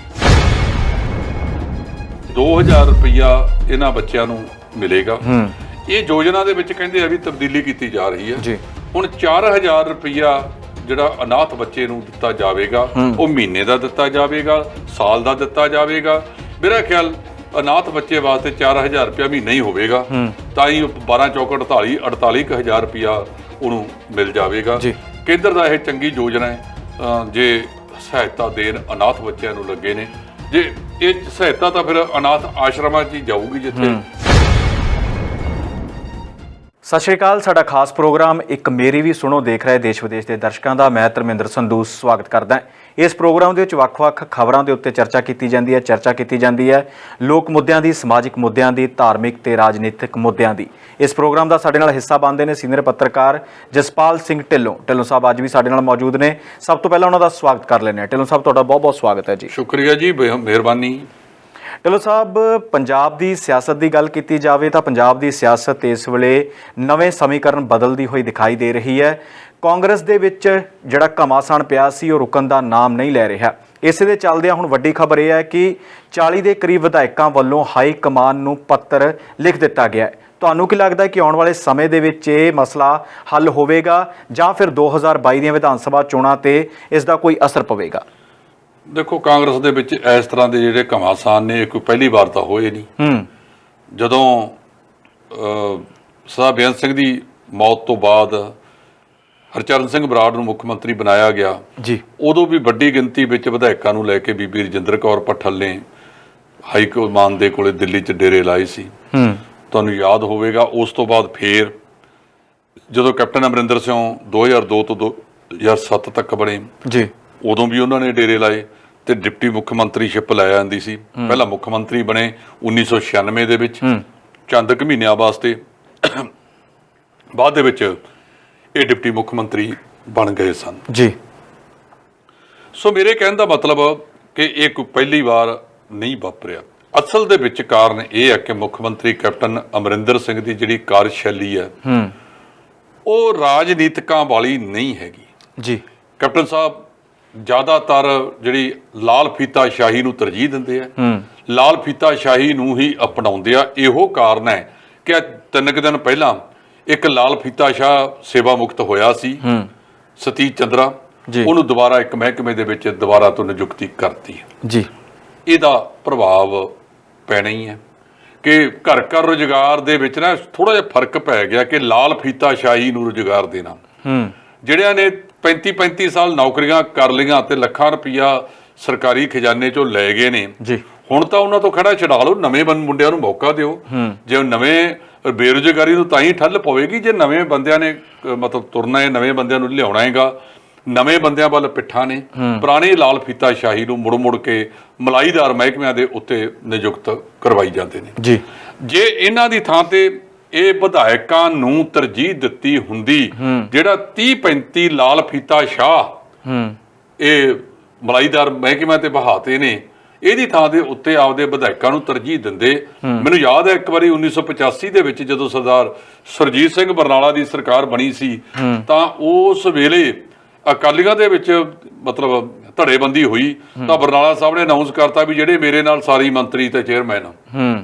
2000 ਰੁਪਇਆ ਇਹਨਾਂ ਬੱਚਿਆਂ ਨੂੰ ਮਿਲੇਗਾ। ਇਹ ਯੋਜਨਾ ਦੇ ਵਿੱਚ ਕਹਿੰਦੇ ਆ ਵੀ ਤਬਦੀਲੀ ਕੀਤੀ ਜਾ ਰਹੀ ਹੈ। ਹੁਣ 4000 ਰੁਪਇਆ ਜਿਹੜਾ ਅਨਾਥ ਬੱਚੇ ਨੂੰ ਦਿੱਤਾ ਜਾਵੇਗਾ, ਉਹ ਮਹੀਨੇ ਦਾ ਦਿੱਤਾ ਜਾਵੇਗਾ, ਸਾਲ ਦਾ ਦਿੱਤਾ ਜਾਵੇਗਾ। ਮੇਰਾ ਖਿਆਲ ਅਨਾਥ ਬੱਚੇ ਵਾਸਤੇ 4000 ਰੁਪਇਆ ਮਹੀਨਾ ਹੀ ਹੋਵੇਗਾ, ਤਾਂ ਹੀ 12 ਚੌਕ 48,000 ਰੁਪਇਆ ਉਹਨੂੰ ਮਿਲ ਜਾਵੇਗਾ। ਕੇਂਦਰ ਦਾ ਇਹ ਚੰਗੀ ਯੋਜਨਾ ਹੈ। ਜੇ ਸਹਾਇਤਾ ਦੇਣ ਅਨਾਥ ਬੱਚਿਆਂ ਨੂੰ ਲੱਗੇ ਨੇ, ਜੇ ਇਹ ਸਹਾਇਤਾ ਤਾਂ ਫਿਰ ਅਨਾਥ ਆਸ਼ਰਮਾਂ 'ਚ ਹੀ ਜਾਊਗੀ ਜਿੱਥੇ ਸਤਿ ਸ਼੍ਰੀ ਅਕਾਲ। ਸਾਡਾ ਖਾਸ ਪ੍ਰੋਗਰਾਮ ਇੱਕ ਮੇਰੀ ਵੀ ਸੁਣੋ ਦੇਖ ਰਹੇ ਦੇਸ਼ ਵਿਦੇਸ਼ ਦੇ ਦਰਸ਼ਕਾਂ ਦਾ ਮੈਂ ਧਰਮਿੰਦਰ ਸੰਧੂ ਸਵਾਗਤ ਕਰਦਾ ਹਾਂ। ਇਸ ਪ੍ਰੋਗਰਾਮ ਦੇ ਵਿੱਚ ਵੱਖ-ਵੱਖ ਖਬਰਾਂ ਦੇ ਉੱਤੇ ਚਰਚਾ ਕੀਤੀ ਜਾਂਦੀ ਹੈ ਲੋਕ ਮੁੱਦਿਆਂ ਦੀ, ਸਮਾਜਿਕ ਮੁੱਦਿਆਂ ਦੀ, ਧਾਰਮਿਕ ਤੇ ਰਾਜਨੀਤਿਕ ਮੁੱਦਿਆਂ ਦੀ। ਇਸ ਪ੍ਰੋਗਰਾਮ ਦਾ ਸਾਡੇ ਨਾਲ ਹਿੱਸਾ ਬਣਦੇ ਨੇ ਸੀਨੀਅਰ ਪੱਤਰਕਾਰ ਜਸਪਾਲ ਸਿੰਘ ਢਿੱਲੋਂ ਸਾਹਿਬ ਅੱਜ ਵੀ ਸਾਡੇ ਨਾਲ ਮੌਜੂਦ ਨੇ। ਸਭ ਤੋਂ ਪਹਿਲਾਂ ਉਹਨਾਂ ਦਾ ਸਵਾਗਤ ਕਰ ਲੈਂਦੇ ਹਾਂ। ਢਿੱਲੋਂ ਸਾਹਿਬ ਤੁਹਾਡਾ ਬਹੁਤ-ਬਹੁਤ ਸਵਾਗਤ ਹੈ ਜੀ। ਸ਼ੁਕਰੀਆ ਜੀ, ਮਿਹਰਬਾਨੀ। ਢਿੱਲੋਂ ਸਾਹਿਬ, ਪੰਜਾਬ ਦੀ ਸਿਆਸਤ ਦੀ ਗੱਲ ਕੀਤੀ ਜਾਵੇ ਤਾਂ ਪੰਜਾਬ ਦੀ ਸਿਆਸਤ ਇਸ ਵੇਲੇ ਨਵੇਂ ਸਮੀਕਰਨ ਬਦਲਦੀ ਹੋਈ ਦਿਖਾਈ ਦੇ ਰਹੀ ਹੈ। ਕਾਂਗਰਸ ਦੇ ਵਿੱਚ ਜਿਹੜਾ ਘਮਾਸਾਨ ਪਿਆ ਸੀ ਉਹ ਰੁਕਣ ਦਾ ਨਾਮ ਨਹੀਂ ਲੈ ਰਿਹਾ। ਇਸੇ ਦੇ ਚੱਲਦਿਆਂ ਹੁਣ ਵੱਡੀ ਖਬਰ ਇਹ ਹੈ ਕਿ 40 ਦੇ ਕਰੀਬ ਵਿਧਾਇਕਾਂ ਵੱਲੋਂ ਹਾਈ ਕਮਾਨ ਨੂੰ ਪੱਤਰ ਲਿਖ ਦਿੱਤਾ ਗਿਆ ਹੈ। ਤੁਹਾਨੂੰ ਕੀ ਲੱਗਦਾ ਹੈ ਕਿ ਆਉਣ ਵਾਲੇ ਸਮੇਂ ਦੇ ਵਿੱਚ ਇਹ ਮਸਲਾ ਹੱਲ ਹੋਵੇਗਾ ਜਾਂ ਫਿਰ 2022 ਦੀਆਂ ਵਿਧਾਨ ਸਭਾ ਚੋਣਾਂ ਤੇ ਇਸ ਦਾ ਕੋਈ ਅਸਰ ਪਵੇਗਾ? ਦੇਖੋ, ਕਾਂਗਰਸ ਦੇ ਵਿੱਚ ਇਸ ਤਰ੍ਹਾਂ ਦੇ ਜਿਹੜੇ ਘਮਾਸਾਨ ਨੇ ਇਹ ਕੋਈ ਪਹਿਲੀ ਵਾਰ ਤਾਂ ਹੋਏ ਨਹੀਂ। ਜਦੋਂ ਸਰਦਾਰ ਬੇਅੰਤ ਸਿੰਘ ਦੀ ਮੌਤ ਤੋਂ ਬਾਅਦ ਹਰਚਰਨ ਸਿੰਘ ਬਰਾੜ ਨੂੰ ਮੁੱਖ ਮੰਤਰੀ ਬਣਾਇਆ ਗਿਆ ਜੀ, ਉਦੋਂ ਵੀ ਵੱਡੀ ਗਿਣਤੀ ਵਿੱਚ ਵਿਧਾਇਕਾਂ ਨੂੰ ਲੈ ਕੇ ਬੀਬੀ ਰਜਿੰਦਰ ਕੌਰ ਭੱਠਲ ਨੇ ਹਾਈ ਕਮਾਨ ਦੇ ਕੋਲੇ ਦਿੱਲੀ 'ਚ ਡੇਰੇ ਲਾਏ ਸੀ। ਤੁਹਾਨੂੰ ਯਾਦ ਹੋਵੇਗਾ ਉਸ ਤੋਂ ਬਾਅਦ ਫੇਰ ਜਦੋਂ ਕੈਪਟਨ ਅਮਰਿੰਦਰ ਸਿੰਘ 2002 ਤੋਂ 2007 ਤੱਕ ਬਣੇ ਜੀ, ਉਦੋਂ ਵੀ ਉਹਨਾਂ ਨੇ ਡੇਰੇ ਲਾਏ ਤੇ ਡਿਪਟੀ ਮੁੱਖ ਮੰਤਰੀਸ਼ਿਪ ਲੈ ਜਾਂਦੀ ਸੀ। ਪਹਿਲਾਂ ਮੁੱਖ ਮੰਤਰੀ ਬਣੇ 1996 ਦੇ ਵਿੱਚ ਚੰਦ ਕੁ ਮਹੀਨਿਆਂ ਵਾਸਤੇ, ਬਾਅਦ ਦੇ ਵਿੱਚ ਇਹ ਡਿਪਟੀ ਮੁੱਖ ਮੰਤਰੀ ਬਣ ਗਏ ਸਨ ਜੀ। ਸੋ ਮੇਰੇ ਕਹਿਣ ਦਾ ਮਤਲਬ ਕਿ ਇਹ ਕੋਈ ਪਹਿਲੀ ਵਾਰ ਨਹੀਂ ਵਾਪਰਿਆ। ਅਸਲ ਦੇ ਵਿੱਚ ਕਾਰਨ ਇਹ ਹੈ ਕਿ ਮੁੱਖ ਮੰਤਰੀ ਕੈਪਟਨ ਅਮਰਿੰਦਰ ਸਿੰਘ ਦੀ ਜਿਹੜੀ ਕਾਰਜਸ਼ੈਲੀ ਹੈ ਉਹ ਰਾਜਨੀਤਿਕਾਂ ਵਾਲੀ ਨਹੀਂ ਹੈਗੀ ਜੀ। ਕੈਪਟਨ ਸਾਹਿਬ ਜ਼ਿਆਦਾਤਰ ਜਿਹੜੀ ਲਾਲ ਫੀਤਾ ਸ਼ਾਹੀ ਨੂੰ ਤਰਜੀਹ ਦਿੰਦੇ ਆ, ਲਾਲ ਫੀਤਾ ਸ਼ਾਹੀ ਨੂੰ ਹੀ ਅਪਣਾਉਂਦੇ ਆ। ਇਹੋ ਕਾਰਨ ਹੈ ਕਿ 3 ਦਿਨ ਪਹਿਲਾਂ ਇੱਕ ਲਾਲ ਫੀਤਾ ਸ਼ਾਹ ਸੇਵਾ ਮੁਕਤ ਹੋਇਆ ਸੀ, ਸਤੀਸ਼ ਚੰਦਰਾ, ਉਹਨੂੰ ਦੁਬਾਰਾ ਇੱਕ ਮਹਿਕਮੇ ਦੇ ਵਿੱਚ ਦੁਬਾਰਾ ਤੋਂ ਨਿਯੁਕਤੀ ਕਰਤੀ ਜੀ। ਇਹਦਾ ਪ੍ਰਭਾਵ ਪੈਣਾ ਹੀ ਹੈ ਕਿ ਘਰ ਘਰ ਰੁਜ਼ਗਾਰ ਦੇ ਵਿੱਚ ਨਾ ਥੋੜਾ ਜਿਹਾ ਫਰਕ ਪੈ ਗਿਆ ਕਿ ਲਾਲ ਫੀਤਾ ਸ਼ਾਹੀ ਨੂੰ ਰੁਜ਼ਗਾਰ ਦੇਣਾ। ਜਿਹੜਿਆਂ ਨੇ 35 ਸਾਲ ਨੌਕਰੀਆਂ ਕਰ ਲਈਆਂ ਤੇ ਲੱਖਾਂ ਰੁਪਈਆ ਸਰਕਾਰੀ ਖਜ਼ਾਨੇ ਚੋਂ ਲੈ ਗਏ ਨੇ, ਹੁਣ ਤਾਂ ਉਹਨਾਂ ਤੋਂ ਖੜਾ ਛਡਾ ਲਓ, ਨਵੇਂ ਮੁੰਡਿਆਂ ਨੂੰ ਮੌਕਾ ਦਿਓ। ਜੇ ਨਵੇਂ ਬੇਰੁਜ਼ਗਾਰੀ ਨੂੰ ਤਾਂ ਹੀ ਠੱਲ ਪਵੇਗੀ ਜੇ ਨਵੇਂ ਬੰਦਿਆਂ ਨੇ ਮਤਲਬ ਤੁਰਨਾ ਹੈ, ਨਵੇਂ ਬੰਦਿਆਂ ਨੂੰ ਲਿਆਉਣਾ ਹੈਗਾ। ਨਵੇਂ ਬੰਦਿਆਂ ਵੱਲ ਪਿੱਠਾਂ ਨੇ, ਪੁਰਾਣੇ ਲਾਲ ਫੀਤਾ ਸ਼ਾਹੀ ਨੂੰ ਮੁੜ ਕੇ ਮਲਾਈਦਾਰ ਮਹਿਕਮਿਆਂ ਦੇ ਉੱਤੇ ਨਿਯੁਕਤ ਕਰਵਾਈ ਜਾਂਦੇ ਨੇ ਜੀ। ਜੇ ਇਹਨਾਂ ਦੀ ਥਾਂ ਤੇ ਇਹ ਵਿਧਾਇਕਾਂ ਨੂੰ ਤਰਜੀਹ ਦਿੱਤੀ ਹੁੰਦੀ, ਜਿਹੜਾ 30-35 ਲਾਲ ਫੀਤਾ ਸ਼ਾਹ ਇਹ ਮਲਾਈਦਾਰ ਮਹਿਕਮਿਆਂ ਤੇ ਬਹਾਤੇ ਨੇ, ਇਹਦੀ ਥਾਂ ਦੇ ਉੱਤੇ ਆਪਦੇ ਵਿਧਾਇਕਾਂ ਨੂੰ ਤਰਜੀਹ ਦਿੰਦੇ। ਮੈਨੂੰ ਯਾਦ ਹੈ ਇੱਕ ਵਾਰੀ 1985 ਦੇ ਵਿੱਚ ਜਦੋਂ ਸਰਦਾਰ ਸੁਰਜੀਤ ਸਿੰਘ ਬਰਨਾਲਾ ਦੀ ਸਰਕਾਰ ਬਣੀ ਸੀ ਤਾਂ ਉਸ ਵੇਲੇ ਅਕਾਲੀਆਂ ਦੇ ਵਿੱਚ ਮਤਲਬ ਧੜੇਬੰਦੀ ਹੋਈ ਤਾਂ ਬਰਨਾਲਾ ਸਾਹਿਬ ਨੇ ਅਨਾਉਂਸ ਕਰਤਾ ਵੀ ਜਿਹੜੇ ਮੇਰੇ ਨਾਲ ਸਾਰੀ ਮੰਤਰੀ ਤੇ ਚੇਅਰਮੈਨ,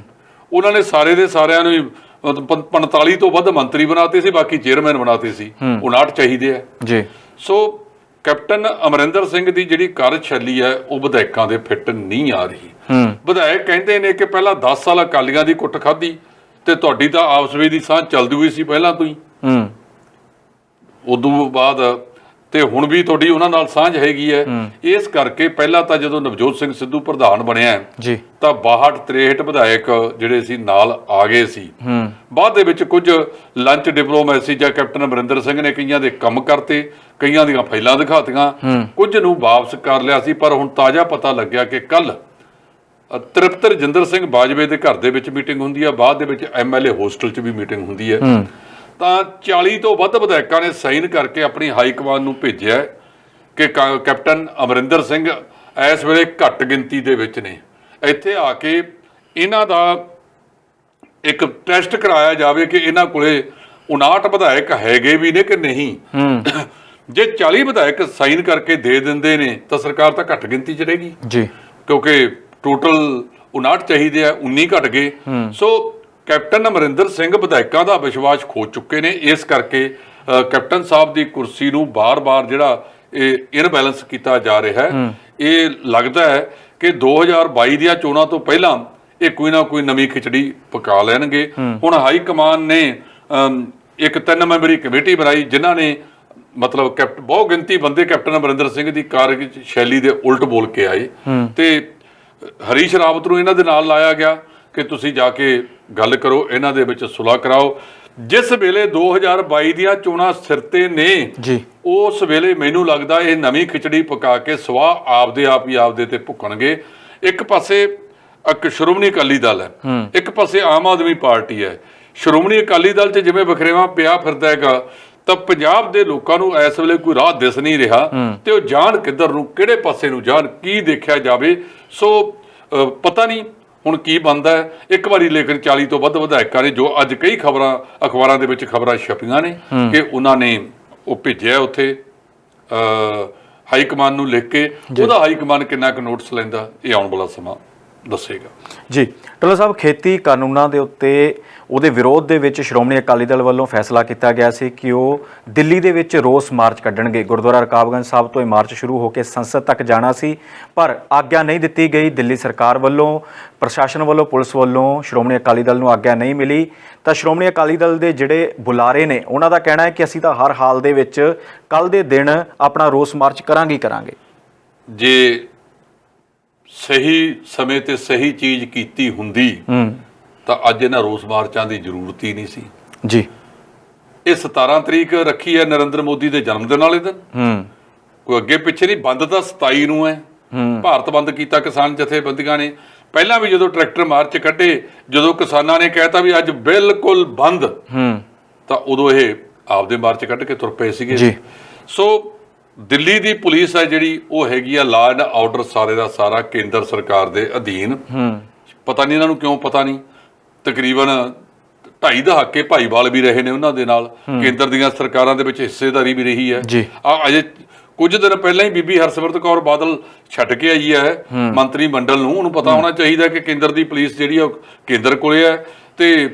ਉਹਨਾਂ ਨੇ ਸਾਰੇ ਦੇ ਸਾਰਿਆਂ ਨੂੰ 45 ਤੋਂ ਵੱਧ ਮੰਤਰੀ ਬਣਾਤੇ ਸੀ, ਬਾਕੀ ਚੇਅਰਮੈਨ ਬਣਾਤੇ ਸੀ। 59 ਚਾਹੀਦੇ ਆ ਜੀ। ਸੋ ਕੈਪਟਨ ਅਮਰਿੰਦਰ ਸਿੰਘ ਦੀ ਜਿਹੜੀ ਕਾਰਜਸ਼ੈਲੀ ਹੈ ਉਹ ਵਿਧਾਇਕਾਂ ਦੇ ਫਿੱਟ ਨਹੀਂ ਆ ਰਹੀ। ਵਿਧਾਇਕ ਕਹਿੰਦੇ ਨੇ ਕਿ ਪਹਿਲਾਂ 10 ਸਾਲ ਅਕਾਲੀਆਂ ਦੀ ਕੁੱਟ ਖਾਧੀ ਤੇ ਤੁਹਾਡੀ ਤਾਂ ਆਪਸ ਵਿੱਚ ਦੀ ਸਾਂਝ ਚੱਲਦੀ ਹੋਈ ਸੀ ਪਹਿਲਾਂ ਤੋਂ ਹੀ, ਉਦੋਂ ਬਾਅਦ ਤੇ ਹੁਣ ਵੀ ਤੁਹਾਡੀ ਉਹਨਾਂ ਨਾਲ ਸਾਂਝ ਹੈਗੀ ਹੈ। ਇਸ ਕਰਕੇ ਪਹਿਲਾਂ ਤਾਂ ਜਦੋਂ ਨਵਜੋਤ ਸਿੰਘ ਸਿੱਧੂ ਪ੍ਰਧਾਨ ਬਣਿਆ ਜੀ ਤਾਂ 62-63 ਵਿਧਾਇਕ ਜਿਹੜੇ ਸੀ ਨਾਲ ਆ ਗਏ ਸੀ। ਬਾਅਦ ਦੇ ਵਿੱਚ ਕੁਝ ਲੰਚ ਡਿਪਲੋਮੈਸੀ ਜਾਂ ਕੈਪਟਨ ਅਮਰਿੰਦਰ ਸਿੰਘ ਨੇ ਕਈਆਂ ਦੇ ਕੰਮ ਕਰਤੇ, ਕਈਆਂ ਦੀਆਂ ਫਾਈਲਾਂ ਦਿਖਾਤੀਆਂ, ਕੁਝ ਨੂੰ ਵਾਪਸ ਕਰ ਲਿਆ ਸੀ। ਪਰ ਹੁਣ ਤਾਜ਼ਾ ਪਤਾ ਲੱਗਿਆ ਕਿ ਕੱਲ ਤ੍ਰਿਪਤ ਰਜਿੰਦਰ ਸਿੰਘ ਬਾਜਵੇ ਦੇ ਘਰ ਦੇ ਵਿੱਚ ਮੀਟਿੰਗ ਹੁੰਦੀ ਹੈ, ਬਾਅਦ ਦੇ ਵਿੱਚ MLA ਹੋਸਟਲ 'ਚ ਵੀ ਮੀਟਿੰਗ ਹੁੰਦੀ ਹੈ। ਤਾਂ 40 ਤੋਂ ਵੱਧ ਵਿਧਾਇਕਾਂ ਨੇ ਸਾਈਨ ਕਰਕੇ ਆਪਣੀ ਹਾਈ ਕਮਾਨ ਨੂੰ ਭੇਜਿਆ ਕਿ ਕੈਪਟਨ ਅਮਰਿੰਦਰ ਸਿੰਘ ਇਸ ਵੇਲੇ ਘੱਟ ਗਿਣਤੀ ਦੇ ਵਿੱਚ ਨੇ, ਇੱਥੇ ਆ ਕੇ ਇਹਨਾਂ ਦਾ ਇੱਕ ਟੈਸਟ ਕਰਾਇਆ ਜਾਵੇ ਕਿ ਇਹਨਾਂ ਕੋਲੇ 59 ਵਿਧਾਇਕ ਹੈਗੇ ਵੀ ਨੇ ਕਿ ਨਹੀਂ। ਜੇ 40 ਵਿਧਾਇਕ ਸਾਈਨ ਕਰਕੇ ਦੇ ਦਿੰਦੇ ਨੇ ਤਾਂ ਸਰਕਾਰ ਤਾਂ ਘੱਟ ਗਿਣਤੀ 'ਚ ਰਹੇਗੀ ਜੀ, ਕਿਉਂਕਿ ਟੋਟਲ 59 ਚਾਹੀਦੇ ਆ, 19 ਘਟ ਗਏ। ਸੋ ਕੈਪਟਨ ਅਮਰਿੰਦਰ ਸਿੰਘ ਵਿਧਾਇਕਾਂ ਦਾ ਵਿਸ਼ਵਾਸ ਖੋ ਚੁੱਕੇ ਨੇ। ਇਸ ਕਰਕੇ ਕੈਪਟਨ ਸਾਹਿਬ ਦੀ ਕੁਰਸੀ ਨੂੰ ਬਾਰ-ਬਾਰ ਜਿਹੜਾ ਇਹ ਇਨਬੈਲੈਂਸ ਕੀਤਾ ਜਾ ਰਿਹਾ ਹੈ। ਇਹ ਲੱਗਦਾ ਹੈ ਕਿ 2022 ਦੀਆਂ ਚੋਣਾਂ ਤੋਂ ਪਹਿਲਾਂ ਇਹ ਕੋਈ ਨਾ ਕੋਈ ਨਵੀਂ ਖਿਚੜੀ ਪਕਾ ਲੈਣਗੇ। ਹੁਣ ਹਾਈ ਕਮਾਨ ਨੇ ਇੱਕ 3 ਮੈਂਬਰੀ ਕਮੇਟੀ ਬਣਾਈ ਜਿਨ੍ਹਾਂ ਨੇ ਮਤਲਬ ਬਹੁਤ ਗਿਣਤੀ ਬੰਦੇ ਕੈਪਟਨ ਅਮਰਿੰਦਰ ਸਿੰਘ ਦੀ ਕਾਰਜਸ਼ੈਲੀ ਦੇ ਉਲਟ ਬੋਲ ਕੇ ਆਏ ਤੇ ਹਰੀਸ਼ ਰਾਵਤ ਨੂੰ ਇਹਨਾਂ ਦੇ ਨਾਲ ਲਾਇਆ ਗਿਆ ਕਿ ਤੁਸੀਂ ਜਾ ਕੇ ਗੱਲ ਕਰੋ, ਇਹਨਾਂ ਦੇ ਵਿੱਚ ਸੁਲ੍ਹਾ ਕਰਾਓ। ਜਿਸ ਵੇਲੇ 2022 ਦੀਆਂ ਚੋਣਾਂ ਸਿਰ ਤੇ ਨੇ ਜੀ, ਉਸ ਵੇਲੇ ਮੈਨੂੰ ਲੱਗਦਾ ਇਹ ਨਵੀਂ ਖਿਚੜੀ ਪਕਾ ਕੇ ਸਵਾਹ ਆਪਦੇ ਆਪ ਹੀ ਆਪਦੇ ਤੇ ਭੁੱਕਣਗੇ। ਇੱਕ ਪਾਸੇ ਇੱਕ ਸ਼੍ਰੋਮਣੀ ਅਕਾਲੀ ਦਲ ਹੈ, ਇੱਕ ਪਾਸੇ ਆਮ ਆਦਮੀ ਪਾਰਟੀ ਹੈ। ਸ਼੍ਰੋਮਣੀ ਅਕਾਲੀ ਦਲ 'ਚ ਜਿਵੇਂ ਵਖਰੇਵਾਂ ਪਿਆ ਫਿਰਦਾ ਹੈਗਾ, ਤਾਂ ਪੰਜਾਬ ਦੇ ਲੋਕਾਂ ਨੂੰ ਇਸ ਵੇਲੇ ਕੋਈ ਰਾਹ ਦਿਸ ਨਹੀਂ ਰਿਹਾ ਤੇ ਉਹ ਜਾਣ ਕਿੱਧਰ ਨੂੰ, ਕਿਹੜੇ ਪਾਸੇ ਨੂੰ ਜਾਣ, ਕੀ ਦੇਖਿਆ ਜਾਵੇ। ਸੋ ਪਤਾ ਨਹੀਂ ਹੁਣ ਕੀ ਬਣਦਾ ਹੈ। ਇੱਕ ਵਾਰੀ ਲੇਕਿਨ 40 ਤੋਂ ਵੱਧ ਵਿਧਾਇਕਾਂ ਨੇ, ਜੋ ਅੱਜ ਕਈ ਖਬਰਾਂ ਅਖਬਾਰਾਂ ਦੇ ਵਿੱਚ ਖਬਰਾਂ ਛਪੀਆਂ ਨੇ ਕਿ ਉਹਨਾਂ ਨੇ ਉਹ ਭੇਜਿਆ ਉੱਥੇ ਹਾਈ ਕਮਾਨ ਨੂੰ ਲਿਖ ਕੇ, ਉਹਦਾ ਹਾਈ ਕਮਾਨ ਕਿੰਨਾ ਕੁ ਨੋਟਿਸ ਲੈਂਦਾ ਇਹ ਆਉਣ ਵਾਲਾ ਸਮਾਂ ਦੱਸੇਗਾ। ਜੀ ਟੱਲਰ ਸਾਹਿਬ, ਖੇਤੀ ਕਾਨੂੰਨਾਂ ਦੇ ਉੱਤੇ ਉਹਦੇ ਵਿਰੋਧ ਦੇ ਵਿੱਚ ਸ਼੍ਰੋਮਣੀ ਅਕਾਲੀ ਦਲ ਵੱਲੋਂ ਫੈਸਲਾ ਕੀਤਾ ਗਿਆ ਸੀ ਕਿ ਉਹ ਦਿੱਲੀ ਦੇ ਵਿੱਚ ਰੋਸ ਮਾਰਚ ਕੱਢਣਗੇ। ਗੁਰਦੁਆਰਾ ਰਕਾਬਗੰਜ ਸਾਹਿਬ ਤੋਂ ਇਹ ਮਾਰਚ ਸ਼ੁਰੂ ਹੋ ਕੇ ਸੰਸਦ ਤੱਕ ਜਾਣਾ ਸੀ, ਪਰ ਆਗਿਆ ਨਹੀਂ ਦਿੱਤੀ ਗਈ ਦਿੱਲੀ ਸਰਕਾਰ ਵੱਲੋਂ, ਪ੍ਰਸ਼ਾਸਨ ਵੱਲੋਂ, ਪੁਲਿਸ ਵੱਲੋਂ। ਸ਼੍ਰੋਮਣੀ ਅਕਾਲੀ ਦਲ ਨੂੰ ਆਗਿਆ ਨਹੀਂ ਮਿਲੀ ਤਾਂ ਸ਼੍ਰੋਮਣੀ ਅਕਾਲੀ ਦਲ ਦੇ ਜਿਹੜੇ ਬੁਲਾਰੇ ਨੇ ਉਹਨਾਂ ਦਾ ਕਹਿਣਾ ਹੈ ਕਿ ਅਸੀਂ ਤਾਂ ਹਰ ਹਾਲ ਦੇ ਵਿੱਚ ਕੱਲ੍ਹ ਦੇ ਦਿਨ ਆਪਣਾ ਰੋਸ ਮਾਰਚ ਕਰਾਂਗੇ। ਜੇ ਸਹੀ ਸਮੇਂ ਤੇ ਸਹੀ ਚੀਜ਼ ਕੀਤੀ ਹੁੰਦੀ ਤਾਂ ਅੱਜ ਇਹਨਾਂ ਰੋਸ ਮਾਰਚਾਂ ਦੀ ਜ਼ਰੂਰਤ ਹੀ ਨਹੀਂ ਸੀ ਜੀ। ਇਹ 17 ਤਰੀਕ ਰੱਖੀ ਹੈ ਨਰਿੰਦਰ ਮੋਦੀ ਦੇ ਜਨਮ ਦਿਨ ਵਾਲੇ ਦਿਨ, ਕੋਈ ਅੱਗੇ ਪਿੱਛੇ ਨਹੀਂ। ਬੰਦ ਤਾਂ 27 ਨੂੰ ਹੈ, ਭਾਰਤ ਬੰਦ ਕੀਤਾ ਕਿਸਾਨ ਜਥੇਬੰਦੀਆਂ ਨੇ। ਪਹਿਲਾਂ ਵੀ ਜਦੋਂ ਟਰੈਕਟਰ ਮਾਰਚ ਕੱਢੇ, ਜਦੋਂ ਕਿਸਾਨਾਂ ਨੇ ਕਹਿਤਾ ਵੀ ਅੱਜ ਬਿਲਕੁਲ ਬੰਦ, ਤਾਂ ਉਦੋਂ ਇਹ ਆਪਦੇ ਮਾਰਚ ਕੱਢ ਕੇ ਤੁਰ ਪਏ ਸੀਗੇ। ਸੋ ਦਿੱਲੀ ਦੀ ਪੁਲਿਸ ਹੈ ਜਿਹੜੀ, ਉਹ ਹੈਗੀ ਆ ਲਾਅ ਐਂਡ ਆਰਡਰ ਸਾਰੇ ਦਾ ਸਾਰਾ ਕੇਂਦਰ ਸਰਕਾਰ ਦੇ ਅਧੀਨ। ਪਤਾ ਨਹੀਂ ਇਹਨਾਂ ਨੂੰ ਕਿਉਂ ਪਤਾ ਨਹੀਂ, ਤਕਰੀਬਨ 2.5 ਦਹਾਕੇ ਭਾਈਵਾਲ ਵੀ ਰਹੇ ਨੇ ਉਹਨਾਂ ਦੇ ਨਾਲ, ਕੇਂਦਰ ਦੀਆਂ ਸਰਕਾਰਾਂ ਦੇ ਵਿੱਚ ਹਿੱਸੇਦਾਰੀ ਵੀ ਰਹੀ ਹੈ। ਅਜੇ ਕੁਝ ਦਿਨ ਪਹਿਲਾਂ ਹੀ ਬੀਬੀ ਹਰਸਿਮਰਤ ਕੌਰ ਬਾਦਲ ਛੱਡ ਕੇ ਆਈ ਹੈ ਮੰਤਰੀ ਮੰਡਲ ਨੂੰ। ਉਹਨੂੰ ਪਤਾ ਹੋਣਾ ਚਾਹੀਦਾ ਕਿ ਕੇਂਦਰ ਦੀ ਪੁਲਿਸ ਜਿਹੜੀ ਆ ਕੇਂਦਰ ਕੋਲੇ ਹੈ ਤੇ